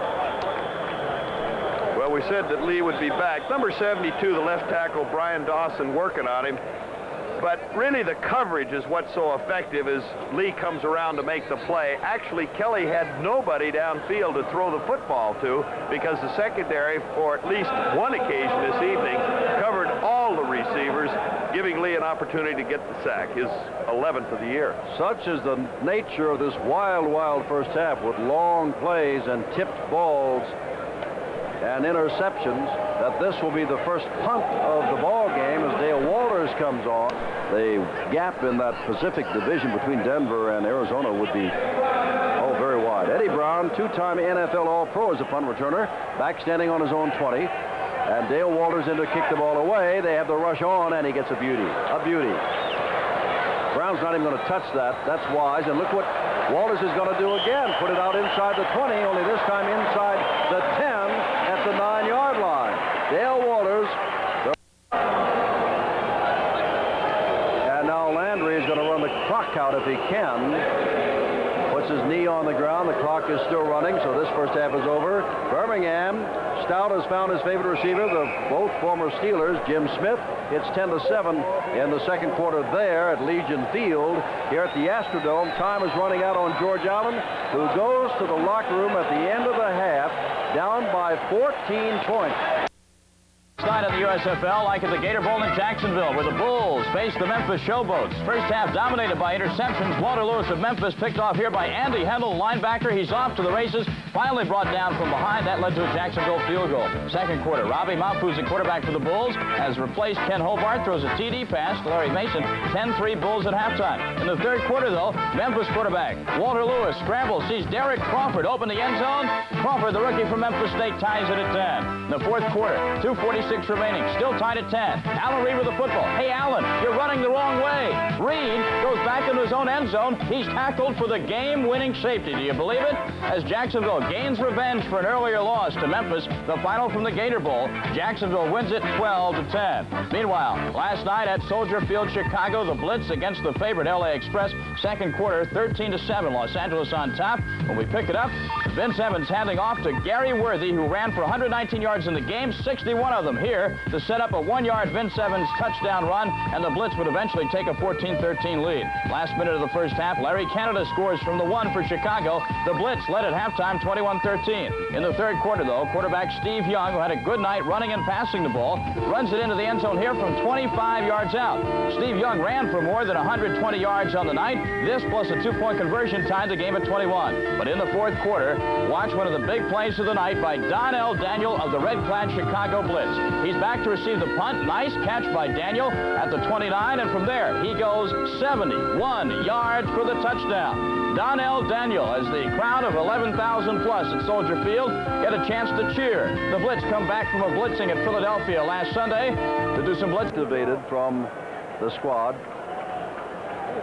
Well, we said that Lee would be back. Number 72, the left tackle, Brian Dawson, working on him. But really the coverage is what's so effective as Lee comes around to make the play. Actually, Kelly had nobody downfield to throw the football to because the secondary, for at least one occasion this evening, covered all the receivers, giving Lee an opportunity to get the sack, his 11th of the year. Such is the nature of this wild, wild first half with long plays and tipped balls. and interceptions that this will be the first punt of the ball game as Dale Walters comes on. The gap in that Pacific Division between Denver and Arizona would be very wide. Eddie Brown, two-time NFL All-Pro as a punt returner, back standing on his own 20. And Dale Walters in to kick the ball away. They have the rush on, and he gets a beauty. A beauty. Brown's not even going to touch that. That's wise. And look what Walters is going to do again. Put it out inside the 20, only this time inside the 10 at the 9-yard line. Dale Walters. And now Landry is going to run the clock out if he can. Puts his knee on the ground. The clock is still running, so this first half is over. Birmingham. Stout has found his favorite receiver, both former Steelers, Jim Smith. It's 10-7 in the second quarter there at Legion Field. Here at the Astrodome, time is running out on George Allen, who goes to the locker room at the end of the half, down by 14 points. Night of the USFL, like at the Gator Bowl in Jacksonville, where the Bulls face the Memphis Showboats. First half dominated by interceptions. Walter Lewis of Memphis picked off here by Andy Hendel, linebacker. He's off to the races. Finally brought down from behind. That led to a Jacksonville field goal. Second quarter, Robbie Muff, who's the quarterback for the Bulls, has replaced Ken Hobart, throws a TD pass to Larry Mason. 10-3 Bulls at halftime. In the third quarter, though, Memphis quarterback Walter Lewis scrambles, sees Derek Crawford open the end zone. Crawford, the rookie from Memphis State, ties it at 10. In the fourth quarter, 2:46 remaining, still tied at 10. Allen Reed with the football. Hey, Allen, you're running the wrong way. Reed goes back into his own end zone. He's tackled for the game-winning safety. Do you believe it? As Jacksonville gains revenge for an earlier loss to Memphis, the final from the Gator Bowl, Jacksonville wins it 12-10. Meanwhile, last night at Soldier Field, Chicago, the blitz against the favorite LA Express. Second quarter, 13-7, Los Angeles on top. When we pick it up, Vince Evans handing off to Gary Worthy, who ran for 119 yards in the game, 61 of them here, to set up a 1-yard Vince Evans touchdown run, and the blitz would eventually take a 14-13 lead. Last minute of the first half, Larry Canada scores from the 1 for Chicago. The blitz led at halftime 21-13. In the third quarter, though, quarterback Steve Young, who had a good night running and passing the ball, runs it into the end zone here from 25 yards out. Steve Young ran for more than 120 yards on the night. This plus a 2-point conversion tied the game at 21. But in the fourth quarter, watch one of the big plays of the night by Donnell Daniel of the red-clad Chicago Blitz. He's back to receive the punt. Nice catch by Daniel at the 29, and from there he goes 71 yards for the touchdown. Donnell Daniel, as the crowd of 11,000 plus at Soldier Field get a chance to cheer. The Blitz come back from a blitzing at Philadelphia last Sunday to do some blitz. Activated from the squad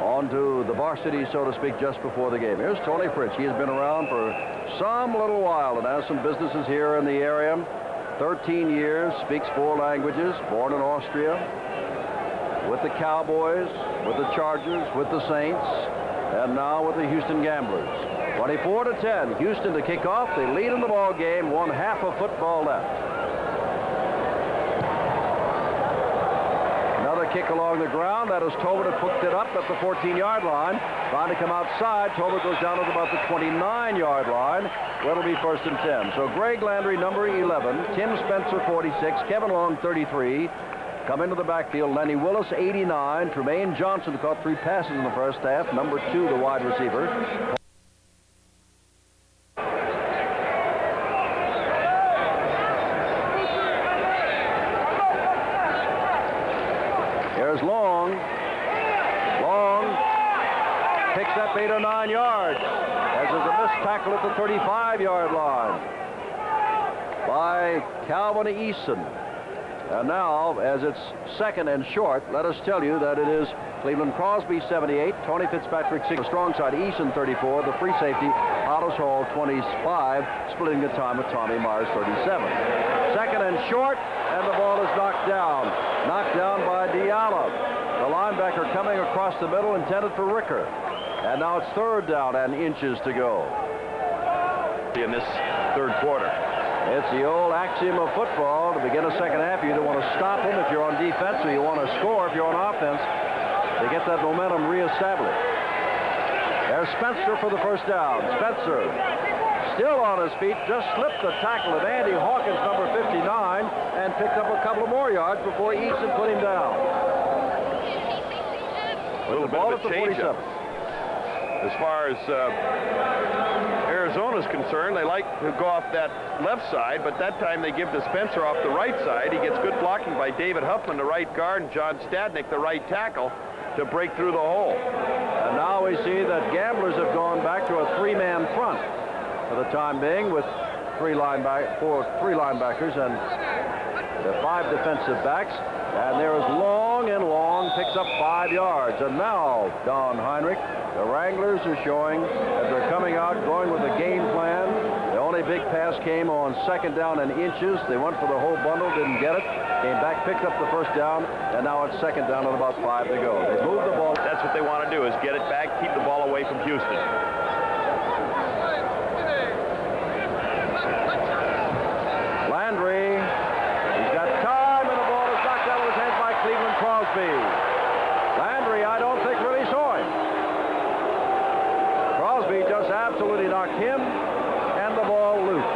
onto the varsity, so to speak, just before the game. Here's Tony Fritz. He has been around for some little while and has some businesses here in the area. 13 years, speaks 4 languages, born in Austria, with the Cowboys, with the Chargers, with the Saints, and now with the Houston Gamblers. 24-10, Houston to kick off. They lead in the ball game, 1 half of football left. Another kick along the ground. That is Tobin that hooked it up at the 14-yard line. Trying to come outside. Tobin goes down at about the 29-yard line, where it'll be first and 10. So Greg Landry, number 11. Tim Spencer, 46. Kevin Long, 33. Come into the backfield. Lenny Willis, 89. Tremaine Johnson caught 3 passes in the first half. Number 2, the wide receiver. Here's Long. Long picks up 8 or 9 yards, as there's a missed tackle at the 35-yard line by Calvin Eason. And now, as it's second and short, let us tell you that it is Cleveland Crosby, 78, Tony Fitzpatrick, 6, the strong side, Eason, 34, the free safety, Hollis Hall, 25, splitting the time with Tommy Myers, 37. Second and short, and the ball is knocked down by Diallo. The linebacker coming across the middle, intended for Ricker. And now it's third down and inches to go in this third quarter. It's the old axiom of football. To begin a second half, you either want to stop them if you're on defense, or you want to score if you're on offense to get that momentum reestablished. There's Spencer for the first down. Spencer still on his feet, just slipped the tackle of Andy Hawkins, number 59, and picked up a couple of more yards before Easton put him down. With the ball at the 47. As far as Arizona's concerned, they like to go off that left side, but that time they give to Spencer off the right side. He gets good blocking by David Huffman, the right guard, and John Stadnick, the right tackle, to break through the hole. And now we see that Gamblers have gone back to a three-man front for the time being, with three linebackers and the 5 defensive backs. And there is Long, and Long picks up 5 yards. And now, Don Heinrich, the Wranglers are showing that they're coming out, going with a game plan. The only big pass came on 2nd down and inches. They went for the whole bundle, didn't get it. Came back, picked up the 1st down, and now it's 2nd down and about 5 to go. They moved the ball. That's what they want to do, is get it back, keep the ball away from Houston. Landry, he's got time, and the ball is knocked out of his hands by Cleveland Crosby. Landry, I don't think, really saw him. Crosby just absolutely knocked him and the ball loose.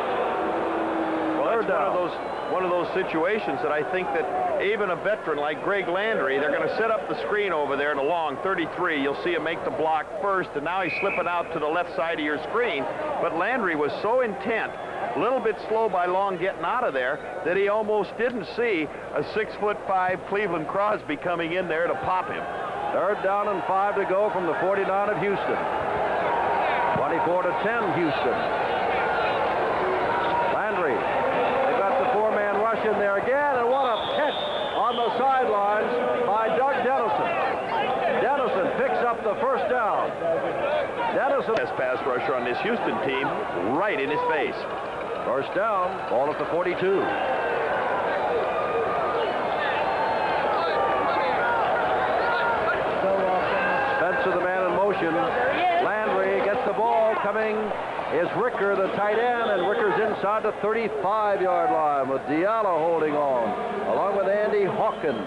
Well, that's one of those situations that I think that even a veteran like Greg Landry, they're going to set up the screen over there to Long, 33. You'll see him make the block first, and now he's slipping out to the left side of your screen. But Landry was so intent, a little bit slow by Long getting out of there, that he almost didn't see a 6'5" Cleveland Crosby coming in there to pop him. 3rd down and 5 to go from the 49 of Houston. 24-10 Houston. Landry, they've got the 4-man rush in there again, and what a catch on the sidelines by Doug Dennison. Dennison picks up the 1st down. Dennison, best pass rusher on this Houston team, right in his face. 1st down, ball at the 42. Spencer, the man in motion. Landry gets the ball. Coming is Ricker, the tight end, and Ricker's inside the 35-yard line with Diallo holding on, along with Andy Hawkins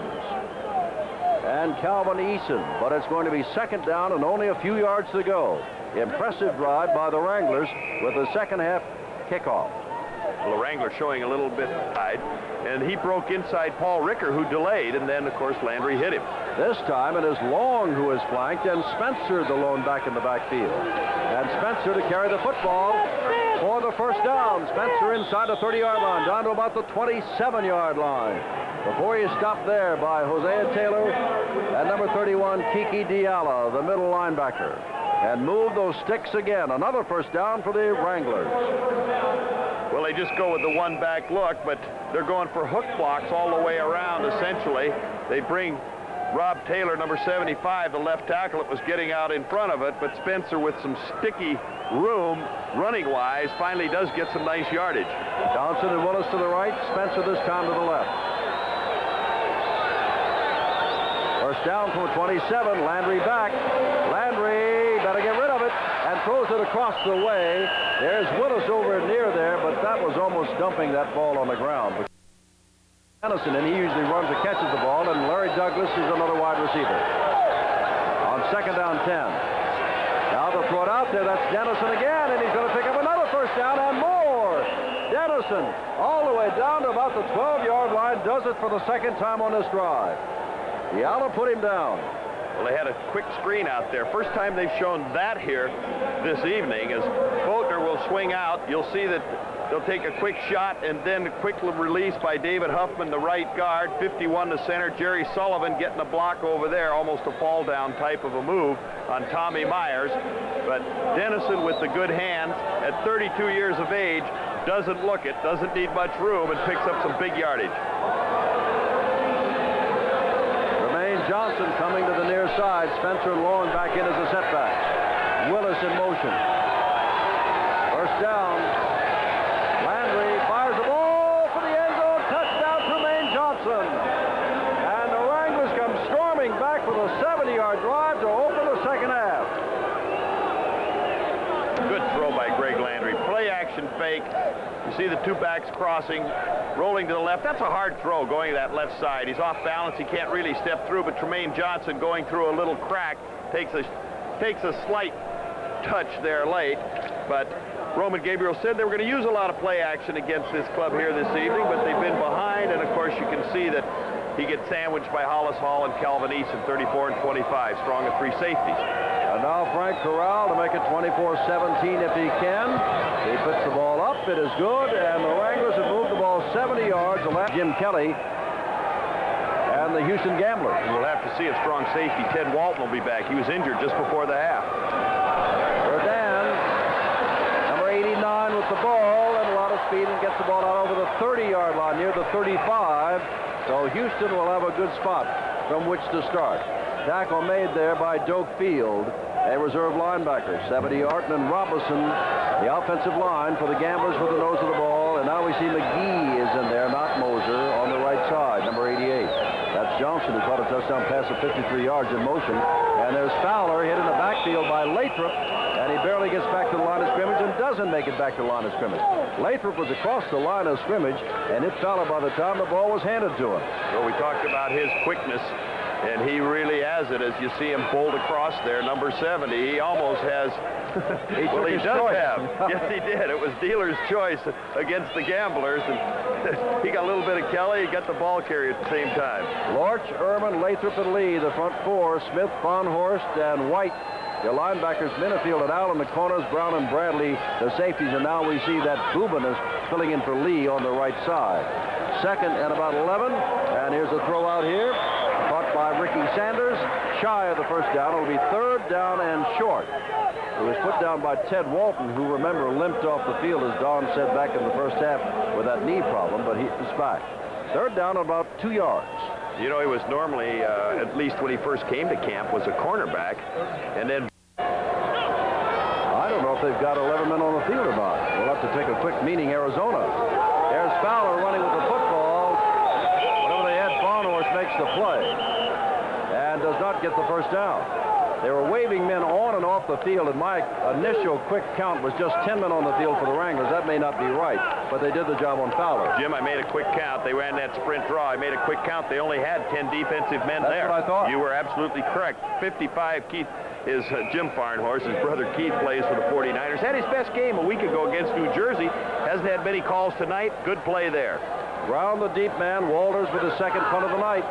and Calvin Eason. But it's going to be 2nd down and only a few yards to go. Impressive drive by the Wranglers with the 2nd half kickoff. Well, the Wrangler showing a little bit tied, and he broke inside Paul Ricker, who delayed, and then, of course, Landry hit him. This time it is Long who is flanked, and Spencer the lone back in the backfield. And Spencer to carry the football for the 1st down. Spencer inside the 30-yard line, down to about the 27-yard line. Before he stopped there by Hosea Taylor and number 31, Kiki Diallo, the middle linebacker. And move those sticks again. Another 1st down for the Wranglers. Well, they just go with the one-back look, but they're going for hook blocks all the way around, essentially. They bring Rob Taylor, number 75, the left tackle. It was getting out in front of it, but Spencer, with some sticky room, running-wise, finally does get some nice yardage. Johnson and Willis to the right, Spencer this time to the left. 1st down from 27, Landry back. Landry better get rid of it and throws it across the way. There's Willis over near there, but that was almost dumping that ball on the ground. Dennison, and he usually runs and catches the ball, and Larry Douglas is another wide receiver. On 2nd down 10. Now they'll throw it out there. That's Dennison again, and he's going to pick up another 1st down and more. Dennison all the way down to about the 12-yard line, does it for the 2nd time on this drive. Diallo put him down. Well, they had a quick screen out there. First time they've shown that here this evening. As Faulkner will swing out, you'll see that they'll take a quick shot and then a quick release by David Huffman, the right guard, 51 to center. Jerry Sullivan getting a block over there, almost a fall down type of a move on Tommy Myers. But Dennison, with the good hands, at 32 years of age, doesn't look it, doesn't need much room, and picks up some big yardage. Johnson coming to the near side. Spencer and Long back in as a setback. Willis in motion. 1st down. Landry fires the ball for the end zone. Touchdown, Trumaine Johnson. And the Wranglers come storming back with a 70-yard drive to open the 2nd half. Good throw by Greg Landry. Play action fake. You see the 2 backs crossing, rolling to the left. That's a hard throw going to that left side. He's off balance. He can't really step through, but Trumaine Johnson going through a little crack takes a slight touch there late. But Roman Gabriel said they were going to use a lot of play action against this club here this evening, but they've been behind, and of course you can see that he gets sandwiched by Hollis Hall and Calvin Eason, 34 and 25, strong at 3 safeties. And now Frank Corral to make it 24-17 if he can. He puts the ball up. It is good. And the Wranglers have moved the ball 70 yards. Jim Kelly and the Houston Gamblers. We'll have to see if strong safety Ted Walton will be back. He was injured just before the half. Rodan, number 89 with the ball and a lot of speed and gets the ball out over the 30-yard line near the 35. So Houston will have a good spot from which to start. Tackle made there by Doak Field, a reserve linebacker. 70 Arton and Robinson, the offensive line for the Gamblers with the nose of the ball. And now we see McGee is in there, not Moser, on the right side, number 88. That's Johnson who caught a touchdown pass of 53 yards in motion. And there's Fowler hit in the backfield by Lathrop. And he barely gets back to the line of scrimmage and doesn't make it back to the line of scrimmage. Lathrop was across the line of scrimmage and hit Fowler by the time the ball was handed to him. Well, we talked about his quickness, and he really has it as you see him pulled across there, number 70. He almost has, well, he does have. Yes, he did. It was dealer's choice against the Gamblers, and he got a little bit of Kelly. He got the ball carrier at the same time. Lorch, Ehrman, Lathrop, and Lee, the front four. Smith, Fonhorst, and White. The linebackers, Minifield and Allen, the corners, Brown and Bradley, the safeties, and now we see that Boobin is filling in for Lee on the right side. Second and about 11, and here's a throw out here. Caught by Ricky Sanders, shy of the first down. It'll be third down and short. It was put down by Ted Walton, who, remember, limped off the field, as Don said back in the first half with that knee problem, but he is back. Third down, about 2 yards. You know, he was normally, at least when he first came to camp, was a cornerback, and then I don't know if they've got 11 men on the field or not. We'll have to take a quick meeting, Arizona. There's Fowler running with the football. Whatever they had, Fonhorst makes the play and does not get the first down. They were waving men on and off the field, and my initial quick count was just 10 men on the field for the Wranglers. That may not be right, but they did the job on Fowler. Jim, I made a quick count. They ran that sprint draw. I made a quick count. They only had 10 defensive men there. That's what I thought. You were absolutely correct. 55, Keith, is Jim Farnhorst. His brother Keith plays for the 49ers. Had his best game a week ago against New Jersey. Hasn't had many calls tonight. Good play there. Round the deep man, Walters with his second punt of the night.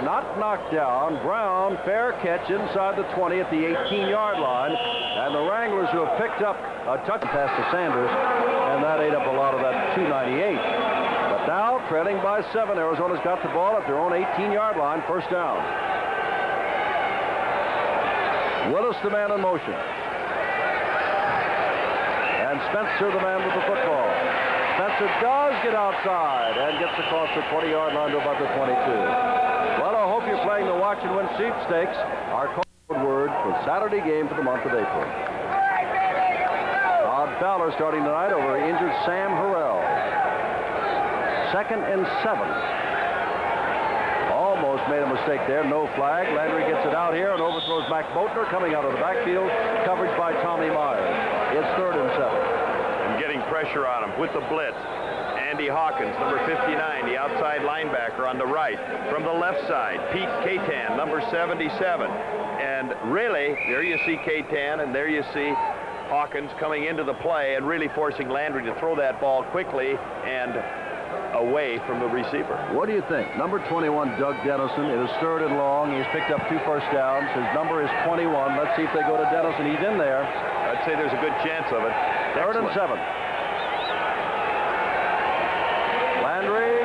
Not knocked down. Brown, fair catch inside the 20 at the 18-yard line. And the Wranglers, who have picked up a touchdown pass to Sanders, and that ate up a lot of that 298. But now, trailing by 7, Arizona's got the ball at their own 18-yard line, first down. Willis, the man in motion. And Spencer, the man with the football. Spencer does get outside and gets across the 20-yard line to about the 22. Well, I hope you're playing the watch and win sweepstakes, our code word for Saturday game for the month of April. Todd Fowler starting tonight over injured Sam Harrell. 2nd and 7. Almost made a mistake there. No flag. Landry gets it out here and overthrows Mac Boatner coming out of the backfield. Coverage by Tommy Myers. It's 3rd and 7. And getting pressure on him with the blitz. Andy Hawkins, number 59, the outside linebacker on the right. From the left side, Pete Katan, number 77. And really, there you see Katan, and there you see Hawkins coming into the play and really forcing Landry to throw that ball quickly and away from the receiver. What do you think? Number 21, Doug Dennison. It is 3rd and long. He's picked up 2 first downs. His number is 21. Let's see if they go to Dennison. He's in there. I'd say there's a good chance of it. 3rd and 7. Landry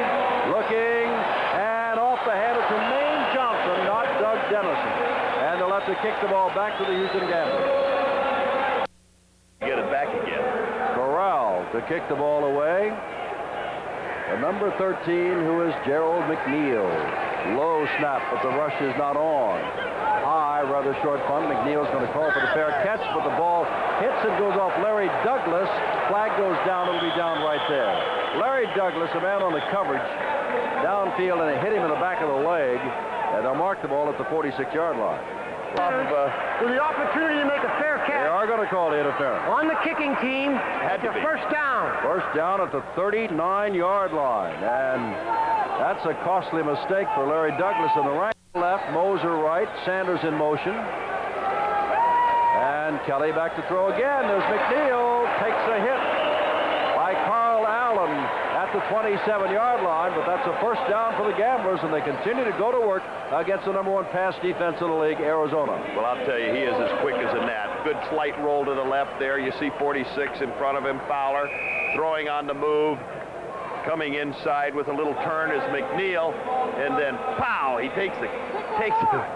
looking, and off the head of Tremaine Johnson, not Doug Dennison. And they'll have to kick the ball back to the Houston Gamblers. Get it back again. Corral to kick the ball away. The number 13, who is Gerald McNeil. Low snap, but the rush is not on. High, rather short punt. McNeil's going to call for the fair catch, but the ball hits and goes off Larry Douglas. Flag goes down. It'll be down right there. Larry Douglas, a man on the coverage, downfield, and it hit him in the back of the leg, and they'll mark the ball at the 46-yard line. With the opportunity to make a fair catch. They are going to call the interference. On the kicking team, Had to be. first down. First down at the 39-yard line, and that's a costly mistake for Larry Douglas on the right. Left, Moser right, Sanders in motion. And Kelly back to throw again. There's McNeil, takes a hit by Carl Allen. Allen at the 27-yard line, but that's a first down for the Gamblers, and they continue to go to work against the #1 pass defense in the league, Arizona. Well, I'll tell you, he is as quick as a gnat. Good slight roll to the left there. You see 46 in front of him, Fowler, throwing on the move. Coming inside with a little turn is McNeil, and then pow, he takes a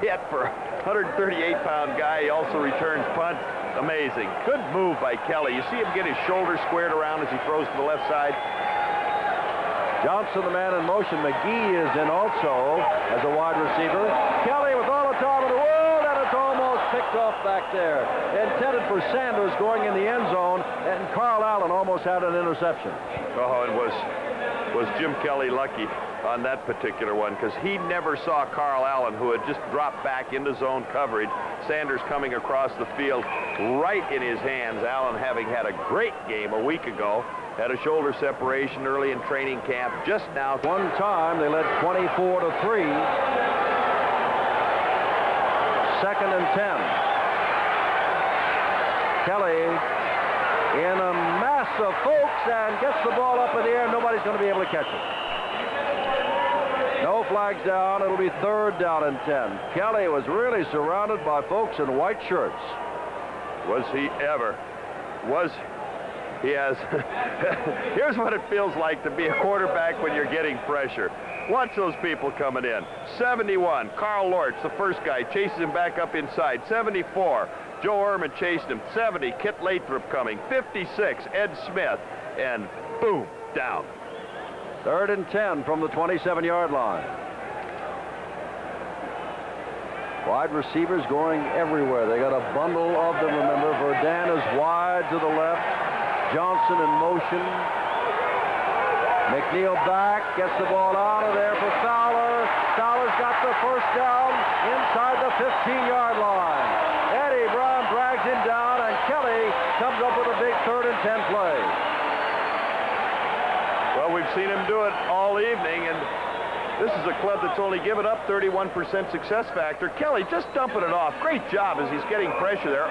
hit for a 138-pound guy. He also returns punt. Amazing. Good move by Kelly. You see him get his shoulder squared around as he throws to the left side. Johnson, the man in motion. McGee is in also as a wide receiver. Kelly with all the time in the world, and it's almost picked off back there. Intended for Sanders going in the end zone, and Carl Allen almost had an interception. Oh, and was Jim Kelly lucky on that particular one, because he never saw Carl Allen, who had just dropped back into zone coverage. Sanders coming across the field right in his hands. Allen, having had a great game a week ago, had a shoulder separation early in training camp. Just now, one time they led 24-3. 2nd and 10. Kelly in a mass of folks and gets the ball up in the air. Nobody's going to be able to catch it. No flags down. It'll be 3rd down and 10. Kelly was really surrounded by folks in white shirts. Was he ever? He has. Here's what it feels like to be a quarterback when you're getting pressure. Watch those people coming in. 71, Carl Lortz, the first guy, chases him back up inside. 74, Joe Ehrman chased him. 70, Kit Lathrop coming. 56, Ed Smith, and boom, down. 3rd and 10 from the 27-yard line. Wide receivers going everywhere. They got a bundle of them, remember. Verdun is wide to the left. Johnson in motion. McNeil back, gets the ball out of there for Fowler. Fowler's got the first down inside the 15-yard line. Eddie Brown drags him down, and Kelly comes up with a big 3rd and 10 play. Well, we've seen him do it all evening, and this is a club that's only given up 31% success factor. Kelly just dumping it off. Great job as he's getting pressure there.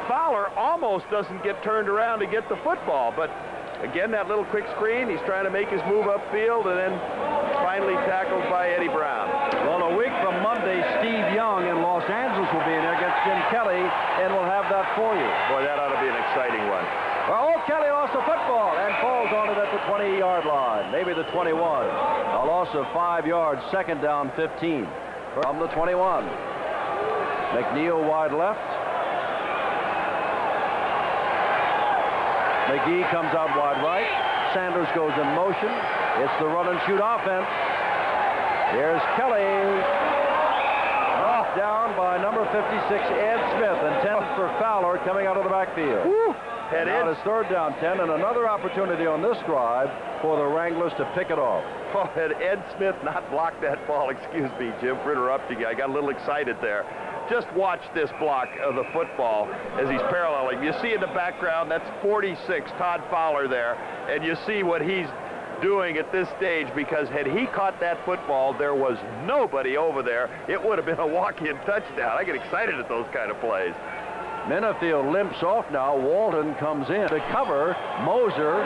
Fowler almost doesn't get turned around to get the football, but again, that little quick screen, he's trying to make his move upfield, and then finally tackled by Eddie Brown. Well, a week from Monday, Steve Young in Los Angeles will be in there against Jim Kelly, and we'll have that for you. Boy, that ought to be an exciting one. Well, Kelly lost the football and falls on it at the 20-yard line, maybe the 21. A loss of 5 yards, 2nd down, 15 from the 21. McNeil wide left. McGee comes out wide right. Sanders goes in motion. It's the run and shoot offense. Here's Kelly. Knocked down by number 56, Ed Smith, intended for Fowler coming out of the backfield. And now it's 3rd down 10, and another opportunity on this drive for the Wranglers to pick it off. Oh, had Ed Smith not blocked that ball, excuse me, Jim, for interrupting you. I got a little excited there. Just watch this block of the football as he's paralleling. You see in the background, that's 46, Todd Fowler there, and you see what he's doing at this stage, because had he caught that football, there was nobody over there. It would have been a walk-in touchdown. I get excited at those kind of plays. Minifield limps off now. Walton comes in to cover Moser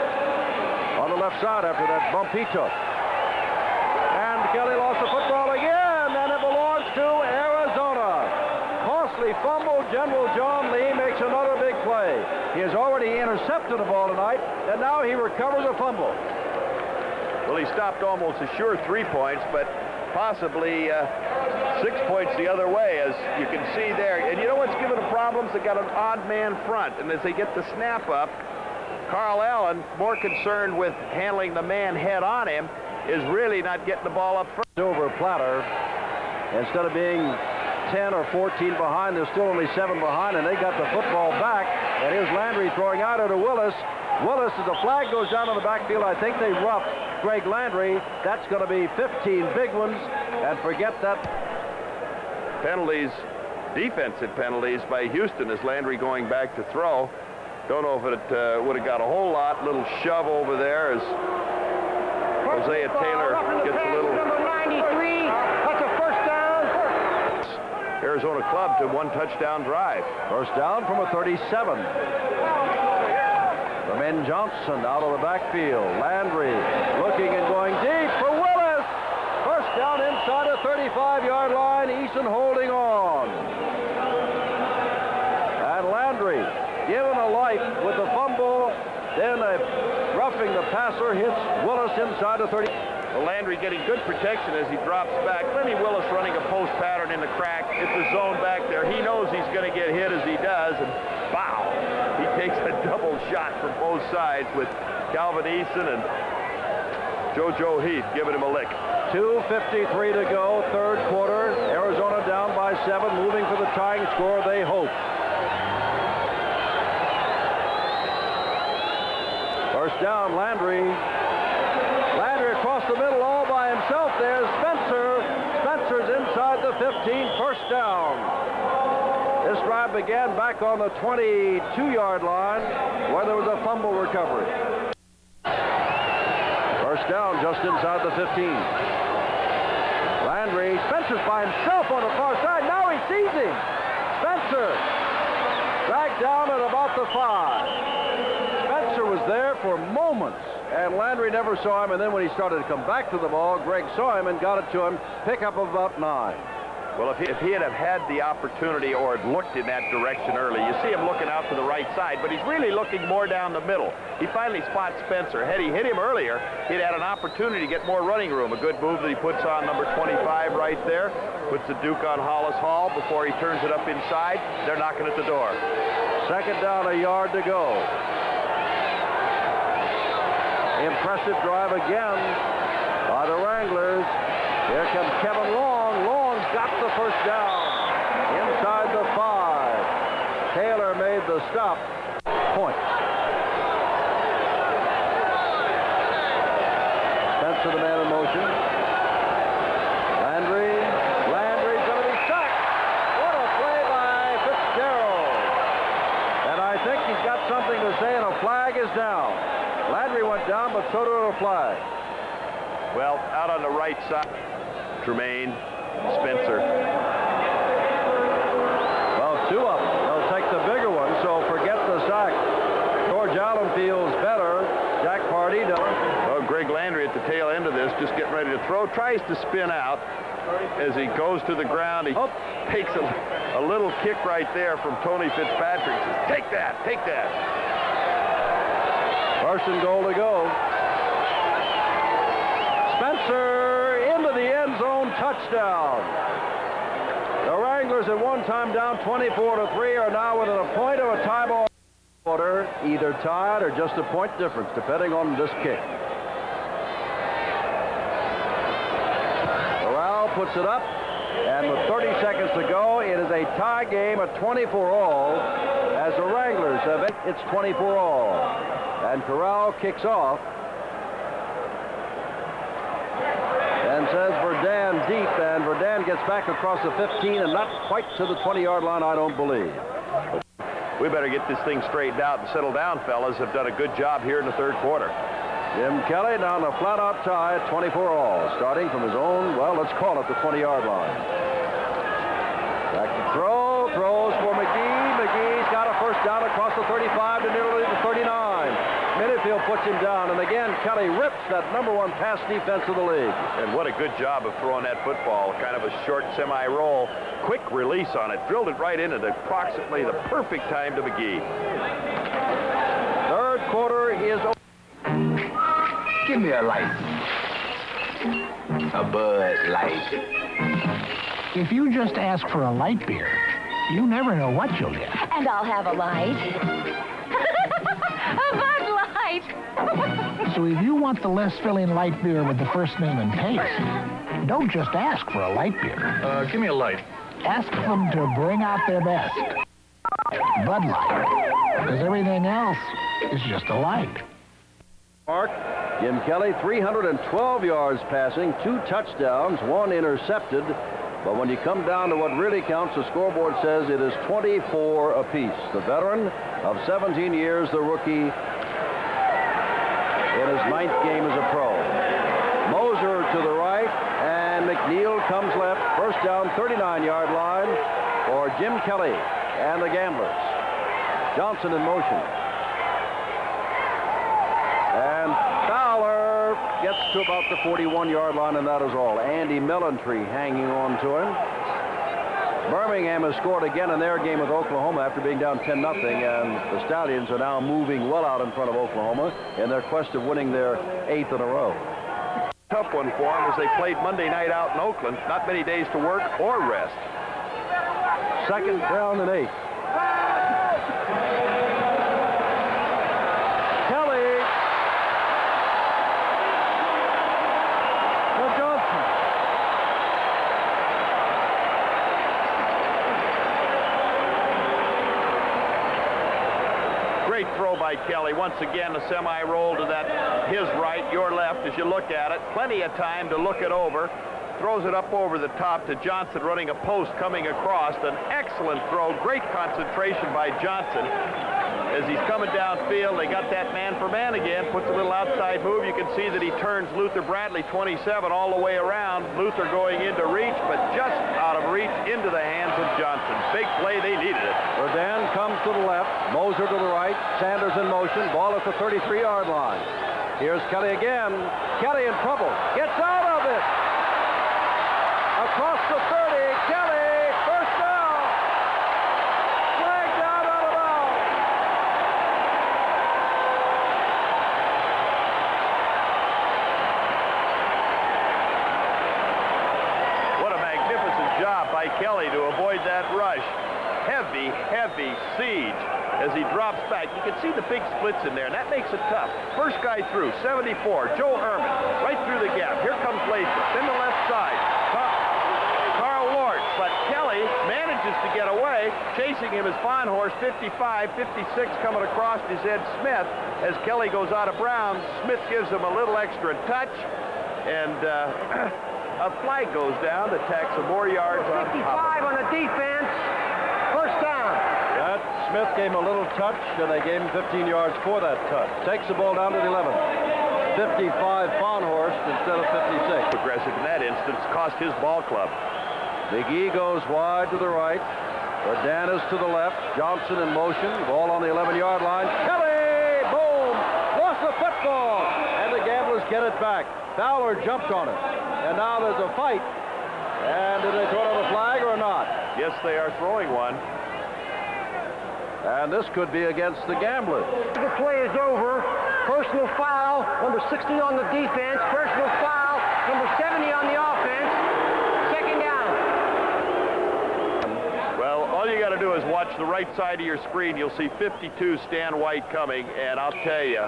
on the left side after that bump he took. And Kelly lost the football again, and it belongs to Arizona. Costly fumble. General John Lee makes another big play. He has already intercepted the ball tonight, and now he recovers a fumble. Well, he stopped almost a sure 3 points, but possibly 6 points the other way, as you can see there. And you know what's giving them problems? They got an odd man front, and as they get the snap up, Carl Allen, more concerned with handling the man head on him, is really not getting the ball up front. Silver platter, instead of being 10 or 14 behind, they're still only 7 behind, and they got the football back. And here's Landry throwing out to Willis. Willis, as the flag goes down on the backfield, I think they roughed Greg Landry. That's going to be 15 big ones, and forget that. Penalties, defensive penalties by Houston, as Landry going back to throw. Don't know if it would have got a whole lot. Little shove over there as Hosea Taylor gets a little. Number 93, that's a first down. Arizona club to 1 touchdown drive. First down from a 37. From in Johnson out of the backfield. Landry looking and going deep for Willis. First down inside the 35-yard line. Eason holding on. And Landry given a life with the fumble. Then a roughing the passer hits Willis inside the 30. Well, Landry getting good protection as he drops back. Lenny Willis running a post pattern in the crack. It's a zone back there. He knows he's going to get hit as he does, and wow, he takes a double shot from both sides with Calvin Eason and JoJo Heath giving him a lick. 2:53 to go, third quarter. Arizona down by 7, moving for the tying score, they hope. First down, Landry. Landry across the middle all by himself. There's Spencer. Spencer's inside the 15, first down. This drive began back on the 22-yard line where there was a fumble recovery. First down just inside the 15. Landry, Spencer's by himself on the far side. Now he sees him. Spencer dragged down at about the 5. Spencer was there for moments, and Landry never saw him, and then when he started to come back to the ball, Greg saw him and got it to him, pickup of about 9. Well, if he had had the opportunity or had looked in that direction early, you see him looking out to the right side, but he's really looking more down the middle. He finally spots Spencer. Had he hit him earlier, he'd had an opportunity to get more running room. A good move that he puts on number 25 right there. Puts the Duke on Hollis Hall before he turns it up inside. They're knocking at the door. Second down, a yard to go. Impressive drive again by the Wranglers. Here comes Kevin Long. Long's got the first down inside the 5. Taylor made the stop. Point. Spencer, the man in motion. Landry's going to be sacked. What a play by Fitzgerald. And I think he's got something to say, and a flag is down. Landry went down, but so did a flag. Well, out on the right side, Tremaine, Spencer. Well, 2 of them. They'll take the bigger one, so forget the sack. George Allen feels better. Jack Pardee doesn't. Well, Greg Landry at the tail end of this, just getting ready to throw, tries to spin out. As he goes to the ground, he takes a little kick right there from Tony Fitzpatrick. Says, take that, take that. First and goal to go. Spencer into the end zone, touchdown. The Wranglers at one time down 24-3 are now within a point of a tie ball quarter, either tied or just a point difference, depending on this kick. Corral puts it up, and with 30 seconds to go, it is a tie game at 24-all as the Wranglers have it. It's 24-all. And Corral kicks off and says Verdun deep, and Verdun gets back across the 15 and not quite to the 20-yard line, I don't believe. We better get this thing straightened out and settle down, fellas. Have done a good job here in the third quarter. Jim Kelly down a flat-out tie at 24-all, starting from his own, well, let's call it the 20-yard line. Back to throws for McGee. McGee's got a first down across the 35 to nearly the 39. Minifield puts him down, and again, Kelly rips that #1 pass defense of the league. And what a good job of throwing that football. Kind of a short semi-roll. Quick release on it. Drilled it right in at approximately the perfect time to McGee. Third quarter is over. Give me a light. A Bud Light. If you just ask for a light beer, you never know what you'll get. And I'll have a light. A Bud Light. So if you want the less filling light beer with the first name and taste, don't just ask for a light beer. Give me a light. Ask them to bring out their best. Bud Light. Because everything else is just a light. Mark, Jim Kelly, 312 yards passing, 2 touchdowns, 1 intercepted. But when you come down to what really counts, the scoreboard says it is 24 apiece. The veteran of 17 years, the rookie, in his 9th game as a pro. Moser to the right, and McNeil comes left. First down, 39-yard line for Jim Kelly and the Gamblers. Johnson in motion. And Fowler gets to about the 41-yard line, and that is all. Andy Millentry hanging on to him. Birmingham has scored again in their game with Oklahoma after being down 10-0, and the Stallions are now moving well out in front of Oklahoma in their quest of winning their 8th in a row. Tough one for them as they played Monday night out in Oakland. Not many days to work or rest. 2nd down and 8. Kelly. For Johnson. Great throw by Kelly. Once again, a semi-roll to that his right, your left as you look at it. Plenty of time to look it over. Throws it up over the top to Johnson running a post coming across. An excellent throw. Great concentration by Johnson. As he's coming downfield, they got that man-for-man again. Puts a little outside move. You can see that he turns Luther Bradley, 27, all the way around. Luther going into reach, but just out of reach into the hands of Johnson. Big play. They needed it. Rodan comes to the left. Moser to the right. Sanders in motion. Ball at the 33-yard line. Here's Kelly again. Kelly in trouble. Gets out of it. Across the 30. Kelly. First down. Flag down out of bounds. What a magnificent job by Kelly to avoid that rush. Heavy, heavy siege as he drops back. You can see the big splits in there, and that makes it tough. First guy through, 74, Joe Ehrman, right through the gap. Here comes Lathrop, then the left side. Carl Lord, but Kelly manages to get away. Chasing him is Fonhorst, 55, 56 coming across his Ed Smith. As Kelly goes out of bounds, Smith gives him a little extra touch, and a flag goes down to tack some more yards on 55 on the defense. First down. Smith gave him a little touch, and they gave him 15 yards for that touch. Takes the ball down to the 11. 55 Fonhorst instead of 56. Aggressive in that instance, cost his ball club. McGee goes wide to the right. Rodan is to the left. Johnson in motion. Ball on the 11-yard line. Kelly! Boom! Lost the football! And the Gamblers get it back. Fowler jumped on it. And now there's a fight. And did they throw out a flag or not? Yes, they are throwing one. And this could be against the Gamblers. The play is over. Personal foul, number 60 on the defense. Personal foul, number 70 on the offense. Second down. Well, all you got to do is watch the right side of your screen. You'll see 52 Stan White coming, and I'll tell you,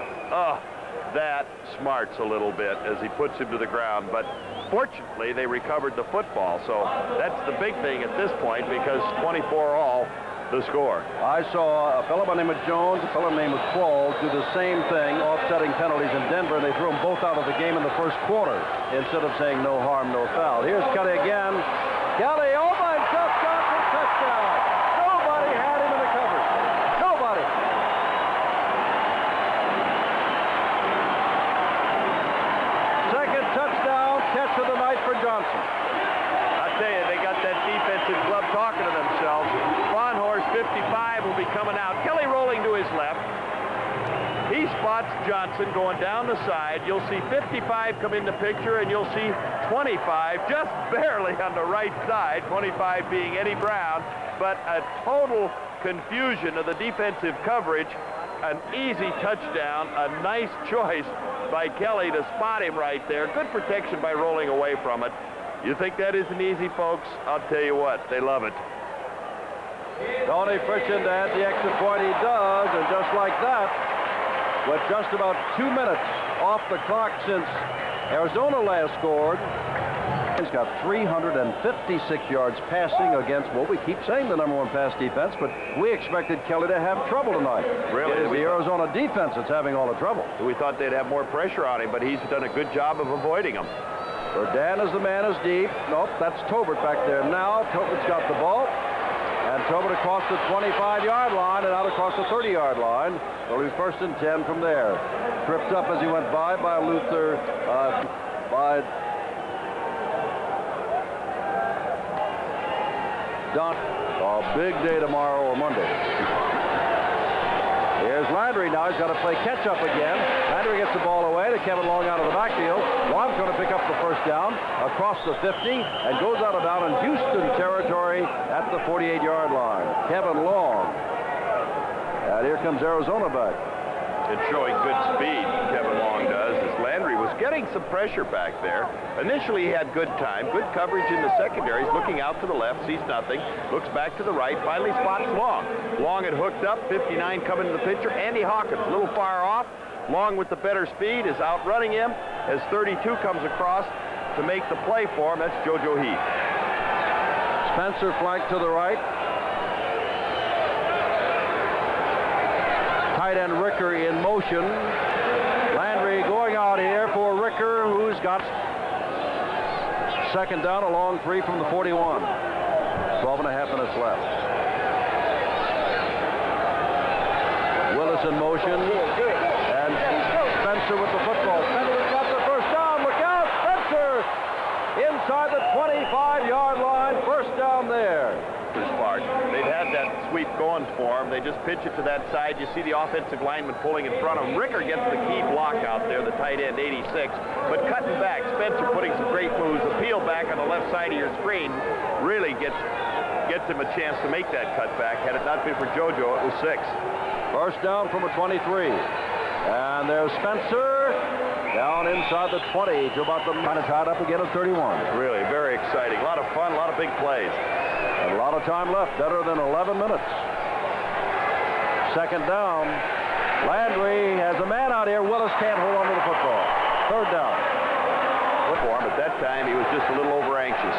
that smarts a little bit as he puts him to the ground. But fortunately, they recovered the football, so that's the big thing at this point because 24 all. The score. I saw a fellow by the name of Jones, a fellow named Qualls do the same thing, offsetting penalties in Denver, and they threw them both out of the game in the first quarter instead of saying no harm, no foul. Here's Kelly again. Kelly over and just got the touchdown. Nobody had him in the coverage. Nobody. Second touchdown, catch of the night for Johnson. I tell you, they got that defensive club talking to themselves. Fonhorst, 55, will be coming out. Kelly rolling to his left. He spots Johnson going down the side. You'll see 55 come in the picture, and you'll see 25 just barely on the right side, 25 being Eddie Brown, but a total confusion of the defensive coverage. An easy touchdown, a nice choice by Kelly to spot him right there. Good protection by rolling away from it. You think that isn't easy, folks? I'll tell you what, they love it. Tony Frischand at the extra point, he does, and just like that, with just about 2 minutes off the clock since Arizona last scored, he's got 356 yards passing against what we keep saying the #1 pass defense, but we expected Kelly to have trouble tonight. Really? It is the Arizona defense that's having all the trouble. We thought they'd have more pressure on him, but he's done a good job of avoiding them. Rodan is the man is deep. Nope, that's Tobert back there now. Tobert's got the ball. And Tobert across the 25-yard line and out across the 30-yard line. So he's first and 10 from there. Tripped up as he went by Luther, by Don. A big day tomorrow or Monday. Here's Landry now. He's got to play catch-up again. Landry gets the ball away to Kevin Long out of the backfield. Long's going to pick up the first down across the 50 and goes out of down in Houston territory at the 48-yard line. Kevin Long. And here comes Arizona back. It's showing good speed, Kevin Long does, as Landry was getting some pressure back there. Initially, he had good time, good coverage in the secondaries, looking out to the left, sees nothing, looks back to the right, finally spots Long. Long had hooked up, 59 coming to the picture. Andy Hawkins, a little far off. Long with the better speed is outrunning him as 32 comes across to make the play for him. That's JoJo Heath. Spencer flanked to the right. Tight end Ricker in motion. Landry going out here for Ricker, who's got second down, a long 3 from the 41. 12 and a half minutes left. Willis in motion. And Spencer with the football. Spencer's got the first down. Look out, Spencer! Inside the 25-yard line. First down there. Smart. They've had that sweep going for him. They just pitch it to that side. You see the offensive lineman pulling in front of him. Ricker gets the key block out there, the tight end, 86. But cutting back, Spencer putting some great moves. The peel back on the left side of your screen really gets him a chance to make that cutback. Had it not been for JoJo, it was 6. First down from a 23. And there's Spencer down inside the 20 to about the kind of tied up again at 31. Really very exciting. A lot of fun, a lot of big plays. And a lot of time left, better than 11 minutes. Second down. Landry has a man out here. Willis can't hold on to the football. Third down. For him at that time, he was just a little over anxious.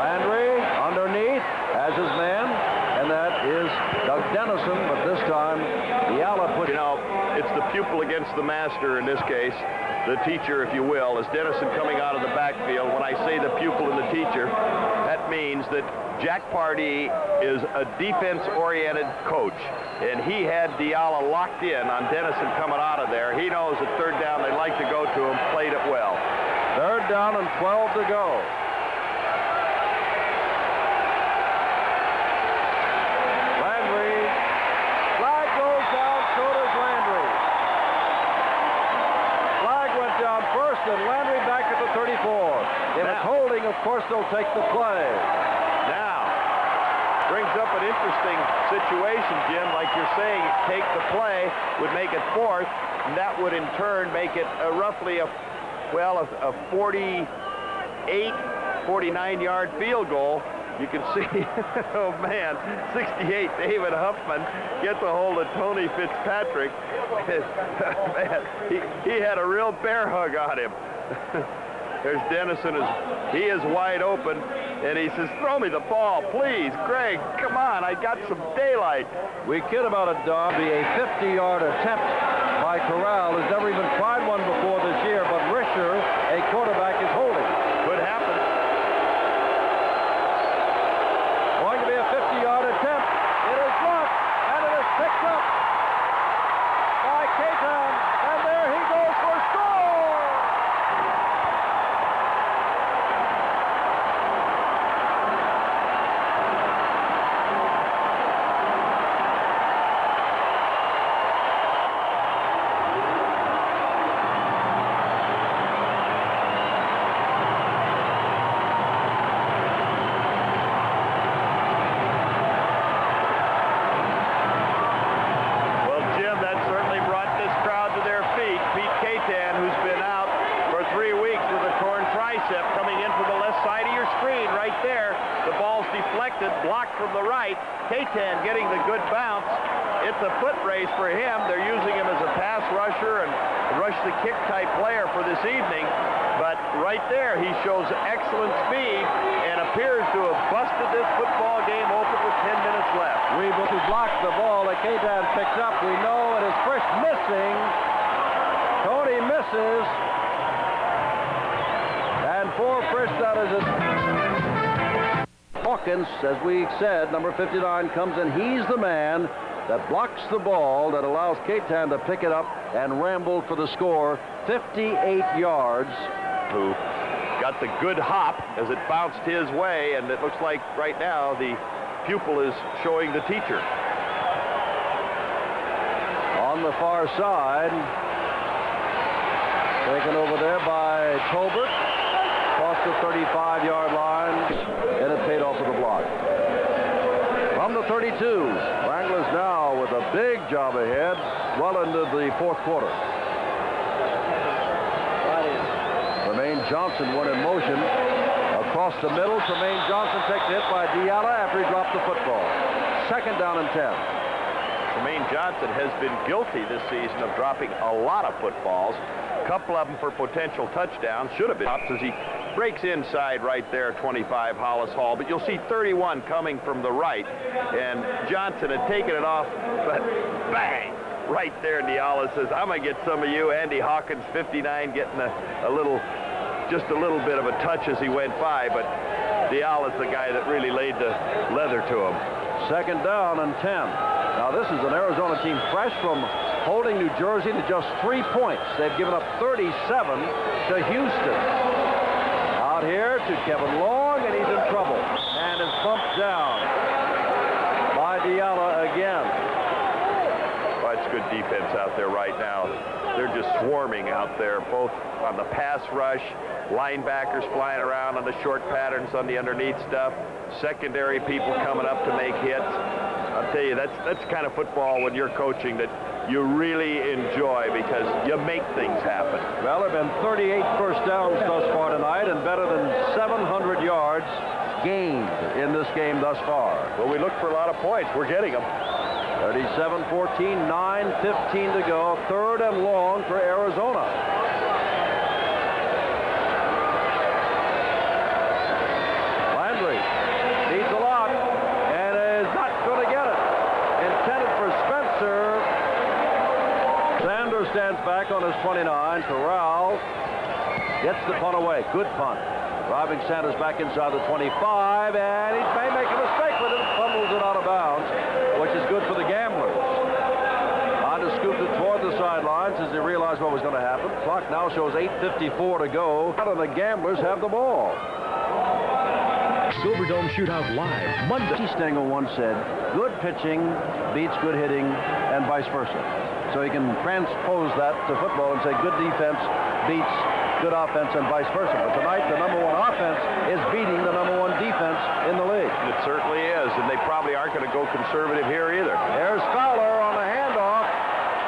Landry underneath has his man, and that is Doug Dennison, but this time Diala put... You know, it's the pupil against the master in this case. The teacher, if you will, is Dennison coming out of the backfield. When I say the pupil and the teacher, that means that Jack Pardee is a defense-oriented coach, and he had Diala locked in on Dennison coming out of there. He knows at third down they'd like to go to him, played it well. Third down and 12 to go. Landry. Flag goes down, so does Landry. Flag went down first, and Landry back at the 34. If it's holding, of course, they'll take the play. Now, brings up an interesting situation, Jim. Like you're saying, take the play would make it fourth, and that would in turn make it roughly a 48, 49-yard field goal. You can see, oh man, 68, David Huffman gets a hold of Tony Fitzpatrick. Man, he had a real bear hug on him. There's Dennison, he is wide open, and he says, throw me the ball, please. Greg, come on, I got some daylight. We kid about it, Don. Be a 50-yard attempt by Corral. Has never even tried one before this year, but Risher, a quarterback, is holding. Could happen. Going to be a 50-yard attempt. It is blocked, and it is picked up by K-Town, and there he goes for a score! Blocked from the right. K-Tan getting the good bounce. It's a foot race for him. They're using him as a pass rusher and rush the kick type player for this evening. But right there, he shows excellent speed and appears to have busted this football game open with 10 minutes left. He blocked the ball that K-Tan picked up. We know it is Frisch missing. Tony misses. And for Frisch, that is it. Hawkins, as we said, number 59 comes in. He's the man that blocks the ball that allows K-Tan to pick it up and ramble for the score. 58 yards. Who got got the good hop as it bounced his way, and it looks like right now the pupil is showing the teacher. On the far side, taken over there by Tolbert, across the 35-yard line, and it paid off with a block. From the 32, Wranglers now with a big job ahead, well into the fourth quarter. Tremaine Johnson went in motion across the middle. Tremaine Johnson takes a hit by Diala after he dropped the football. Second down and 10. Tremaine Johnson has been guilty this season of dropping a lot of footballs. A couple of them for potential touchdowns. Should have been dropped as he breaks inside right there, 25 Hollis Hall. But you'll see 31 coming from the right. And Johnson had taken it off, but bang! Right there, Diala says, I'm going to get some of you. Andy Hawkins, 59, getting just a little bit of a touch as he went by. But Diala's the guy that really laid the leather to him. Second down and 10. Now, this is an Arizona team fresh from holding New Jersey to just 3 points. They've given up 37 to Houston. Out here to Kevin Long, and he's in trouble. And is bumped down by Diala again. Well, it's good defense out there right now. They're just swarming out there, both on the pass rush, linebackers flying around on the short patterns on the underneath stuff, secondary people coming up to make hits. I'll tell you, that's the kind of football when you're coaching that you really enjoy because you make things happen. Well, there have been 38 first downs thus far tonight and better than 700 yards gained in this game thus far. Well, we look for a lot of points. We're getting them. 37-14, 9:15 to go. Third and long for Arizona. Landry needs a lot and is not going to get it. Intended for Spencer. Sanders stands back on his 29. Corral gets the punt away. Good punt. Driving Sanders back inside the 25, and he may make a mistake with it. Fumbles it out of bounds, which is good for the Gamblers. Honda scooped it toward the sidelines as they realized what was going to happen. Clock now shows 8:54 to go. And the Gamblers have the ball. Silverdome Shootout Live, Monday. Stengel once said, good pitching beats good hitting and vice versa. So you can transpose that to football and say good defense beats good offense and vice versa. But tonight, the number one offense is beating the number one defense in the league. It certainly is, and they probably aren't going to go conservative here either. There's Fowler on the handoff.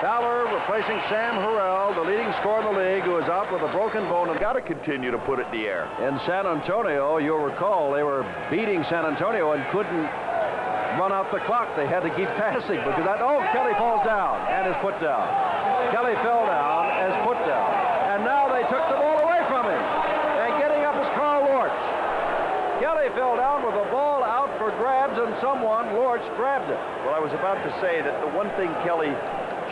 Fowler replacing Sam Harrell, the leading scorer in the league, who is out with a broken bone. And got to continue to put it in the air. In San Antonio, you'll recall, they were beating San Antonio and couldn't run out the clock. They had to keep passing because Kelly falls down and is put down. Kelly fell down and is put down. And now they took the ball away from him. And getting up is Carl Lorch. Kelly fell down with the ball out for grabs, and Lorch, grabbed it. Well, I was about to say that the one thing Kelly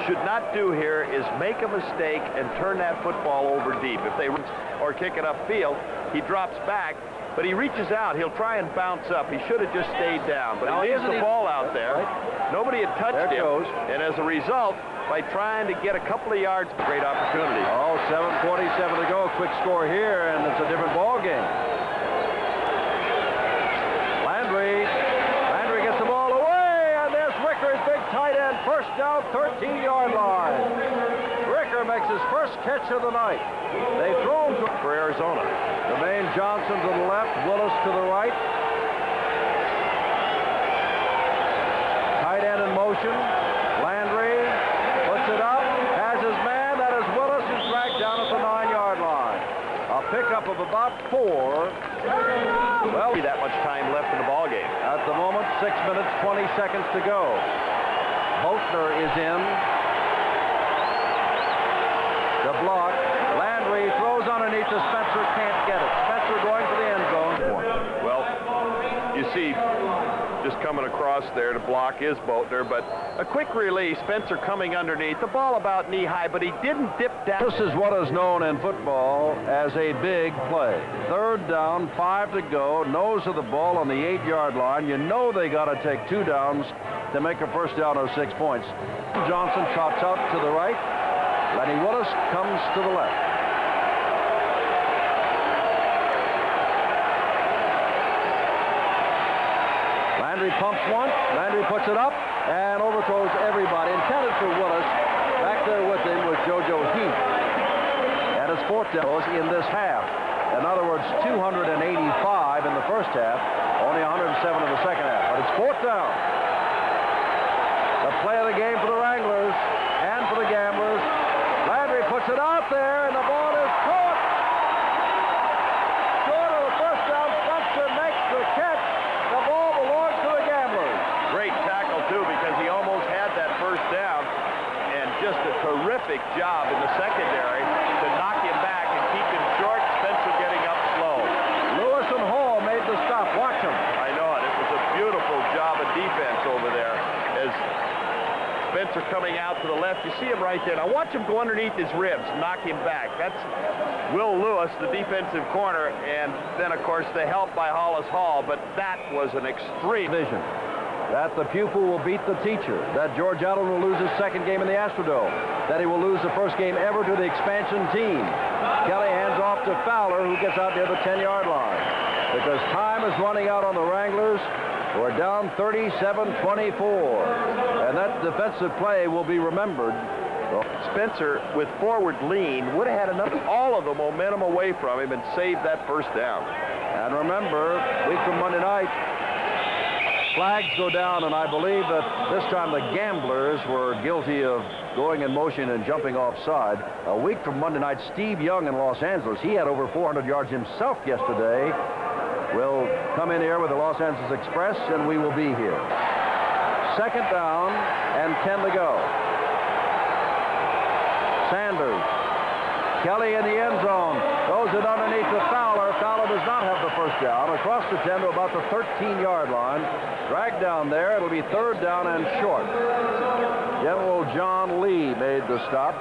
should not do here is make a mistake and turn that football over deep. If they or kick it upfield, he drops back, but he reaches out. He'll try and bounce up. He should have just stayed down, but he leaves the ball out there. Right. Nobody had touched him, and as a result, by trying to get a couple of yards, great opportunity. Oh, 7:47 to go. Quick score here, and it's a different ball game. Landry gets the ball away, and there's Ricker's big tight end. First down, 13-yard line. Ricker makes his first catch of the night. They throw him for Arizona. Tremaine Johnson to the left, Willis to the right. Tight end in motion. Landry puts it up, has his man. That is Willis, who's dragged down at the 9-yard line. A pickup of about 4. Well, that much time left in the ball game. At the moment, 6 minutes, 20 seconds to go. Boatner is in. The block. Landry throws underneath to Spencer, can't get it. Spencer going for the end zone. Well, you see, just coming across there to block is Boatner, but a quick release, Spencer coming underneath, the ball about knee-high, but he didn't dip down. This is what is known in football as a big play. Third down, 5 to go, nose of the ball on the 8-yard line. You know they got to take 2 downs to make a first down of 6 points. Johnson trots out to the right. Lenny Willis comes to the left. Landry pumps one. Landry puts it up and overthrows everybody. Intended for Willis. Back there with him was JoJo Heath. And his fourth down in this half. In other words, 285 in the first half, only 107 in the second half. But it's fourth down. The play of the game for the Wranglers and for the Gamblers. Landry puts it out there, and the ball is caught. Short of the first down. Spencer makes the catch. The ball belongs to the Gamblers. Great tackle, too, because he almost had that first down. And just a terrific job in the secondary to knock him back and keep him short. Spencer getting up slow. Lewis and Hall made the stop. Watch him. I know it. It was a beautiful job of defense over there as Spencer coming out to the left. You see him right there. Now watch him go underneath his ribs, knock him back. That's Will Lewis, the defensive corner, and then, of course, the help by Hollis Hall. But that was an extreme vision. That the pupil will beat the teacher. That George Allen will lose his second game in the Astrodome. That he will lose the first game ever to the expansion team. Kelly hands off to Fowler, who gets out near the 10-yard line. Because time is running out on the Wranglers. We're down 37-24. And that defensive play will be remembered. Spencer, with forward lean, would have had enough, all of the momentum away from him and saved that first down. And remember, week from Monday night, flags go down, and I believe that this time the Gamblers were guilty of going in motion and jumping offside. A week from Monday night, Steve Young in Los Angeles, he had over 400 yards himself yesterday. We'll come in here with the Los Angeles Express, and we will be here. Second down and 10 to go. Sanders. Kelly in the end zone. Throws it underneath to Fowler. Fowler does not have the first down. Across the 10 to about the 13-yard line. Dragged down there. It'll be third down and short. General John Lee made the stop.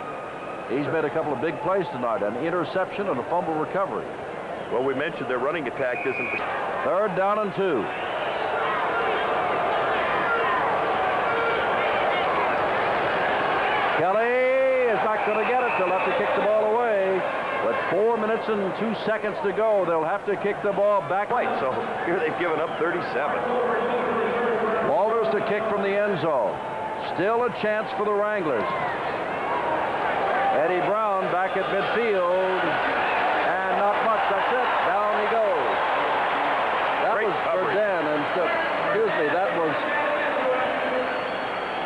He's made a couple of big plays tonight. An interception and a fumble recovery. Well, we mentioned their running attack isn't... Third down and 2. Kelly is not going to get it. They'll have to kick the ball away. With 4 minutes and 2 seconds to go, they'll have to kick the ball back. Right, so here they've given up 37. Walters to kick from the end zone. Still a chance for the Wranglers. Eddie Brown back at midfield. And not much. That's it. Down he goes. That Great was coverage. Verdun. And excuse me, that was...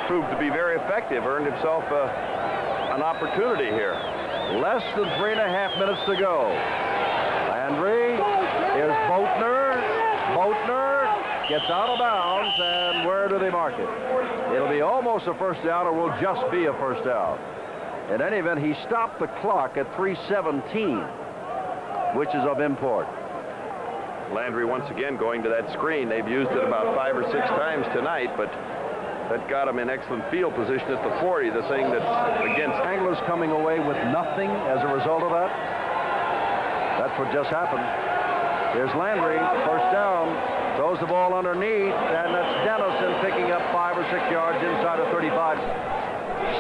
Proved to be very effective. Earned himself an opportunity here. Less than 3.5 minutes to go. Landry. Here's Boatner. Boatner gets out of bounds, and where do they mark it? It'll be almost a first down, or will just be a first down. In any event, he stopped the clock at 3:17, which is of import. Landry once again going to that screen. They've used it about 5 or 6 times tonight, but that got him in excellent field position at the 40, the thing that's against... Wranglers coming away with nothing as a result of that. That's what just happened. Here's Landry, first down, throws the ball underneath, and that's Dennison picking up 5 or 6 yards inside of 35.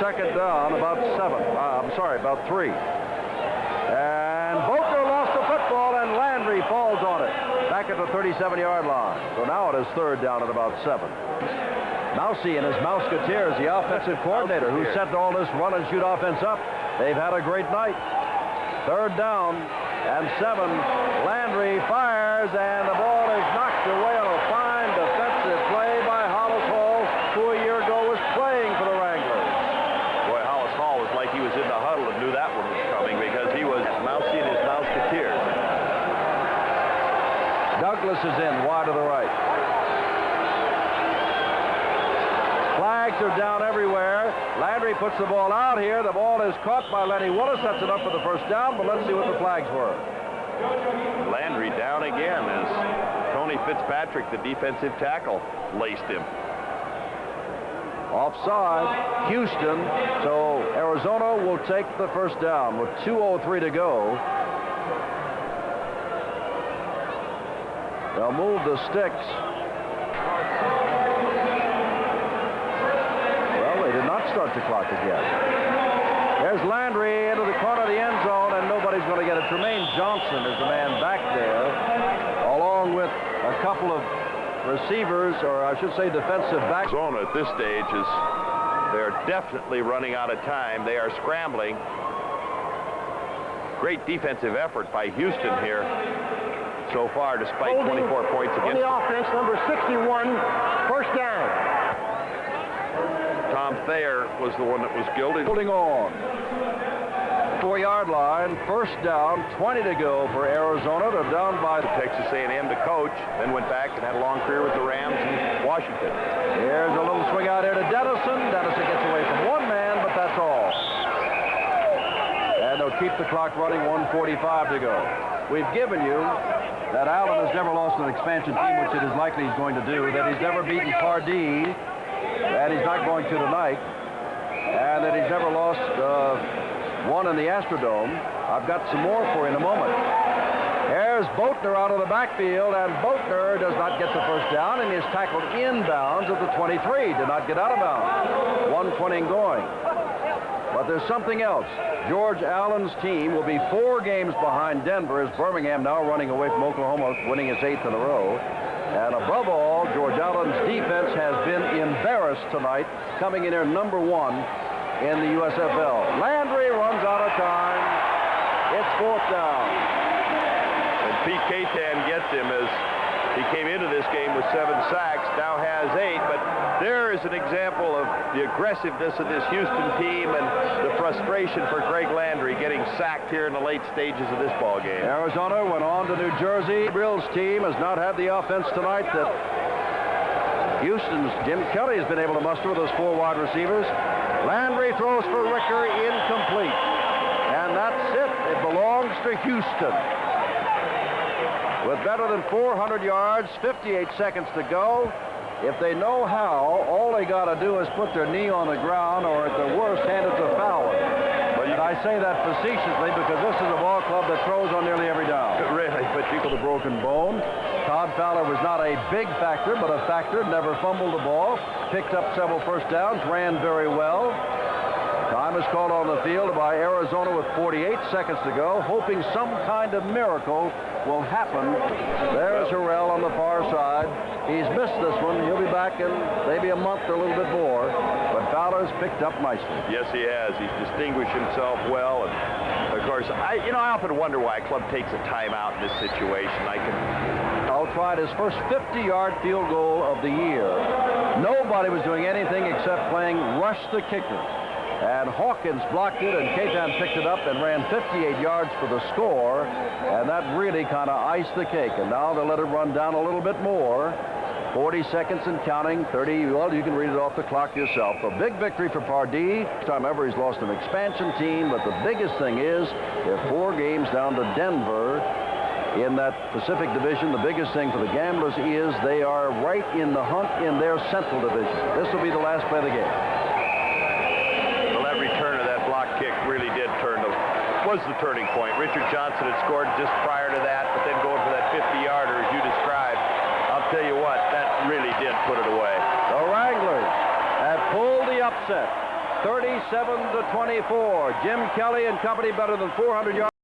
Second down, about 7. About 3. And Boatner lost the football, and Landry falls on it. Back at the 37-yard line. So now it is third down at about 7. Mousy and his Mouseketeers, the offensive coordinator who set all this run-and-shoot offense up. They've had a great night. Third down and 7. Landry fires, and the ball is knocked away on a fine defensive play by Hollis Hall, who a year ago was playing for the Wranglers. Boy, Hollis Hall was like he was in the huddle and knew that one was coming because he was Mousy and his Mouseketeers. Douglas is in, wide to the right. Flags are down everywhere. Landry puts the ball out here. The ball is caught by Lenny Willis. That's enough for the first down, but let's see what the flags were. Landry down again as Tony Fitzpatrick, the defensive tackle, laced him. Offside, Houston. So Arizona will take the first down with 2:03 to go. They'll move the sticks. Start the clock again. There's Landry into the corner of the end zone, and nobody's going to get it. Tremaine Johnson is the man back there, along with a couple of receivers, or I should say defensive backs. Arizona at this stage is, they're definitely running out of time. They are scrambling. Great defensive effort by Houston here so far, despite 24 points On against the offense, number 61, first down. Tom Thayer was the one that was guilty. Holding on. 4-yard line, first down, 20 to go for Arizona. They're down by Texas A&M to coach, then went back and had a long career with the Rams in Washington. Here's a little swing out here to Dennison. Dennison gets away from one man, but that's all. And they'll keep the clock running, 1:45 to go. We've given you that Allen has never lost an expansion team, which it is likely he's going to do, that he's never beaten Pardee, that he's not going to tonight, and that he's never lost one in the Astrodome. I've got some more for you in a moment. There's Boatner out of the backfield, and Boatner does not get the first down, and is tackled inbounds at the 23. Did not get out of bounds. 1:20 and going. But there's something else. George Allen's team will be 4 games behind Denver, as Birmingham now running away from Oklahoma, winning its 8th in a row. And above all, George Allen's defense has been embarrassed tonight, coming in here number 1 in the USFL. Landry runs out of time. It's 4th down. And Pete Katan gets him as he came into this game with 7 sacks, now has 8. But there is an example of the aggressiveness of this Houston team and the frustration for Greg Landry getting sacked here in the late stages of this ball game. Arizona went on to New Jersey. Brill's team has not had the offense tonight that Houston's Jim Kelly has been able to muster with those 4 wide receivers. Landry throws for Ricker, incomplete. And that's it. It belongs to Houston. With better than 400 yards, 58 seconds to go, if they know how, all they got to do is put their knee on the ground, or at the worst, hand it to Fowler. And I say that facetiously because this is a ball club that throws on nearly every down. Really, but People with a broken bone. Todd Fowler was not a big factor, but a factor. Never fumbled the ball. Picked up several first downs. Ran very well. Time is called on the field by Arizona with 48 seconds to go, hoping some kind of miracle will happen. There's Harrell on the far side. He's missed this one. He'll be back in maybe a month or a little bit more. But Fowler's picked up nicely. yes, he has. He's distinguished himself well. And of course, I often wonder why a club takes a timeout in this situation. Al tried his first 50-yard field goal of the year. Nobody was doing anything except playing rush the kicker. And Hawkins blocked it, and Katan picked it up and ran 58 yards for the score. And that really kind of iced the cake. And now they'll let it run down a little bit more. 40 seconds and counting, 30. Well, you can read it off the clock yourself. A big victory for Pardee. First time ever he's lost an expansion team. But the biggest thing is they're 4 games down to Denver in that Pacific Division. The biggest thing for the Gamblers is they are right in the hunt in their Central Division. This will be the last play of the game. Was the turning point. Richard Johnson had scored just prior to that, but then going for that 50-yarder, as you described. I'll tell you what, that really did put it away. The Wranglers have pulled the upset, 37-24. Jim Kelly and company better than 400 yards.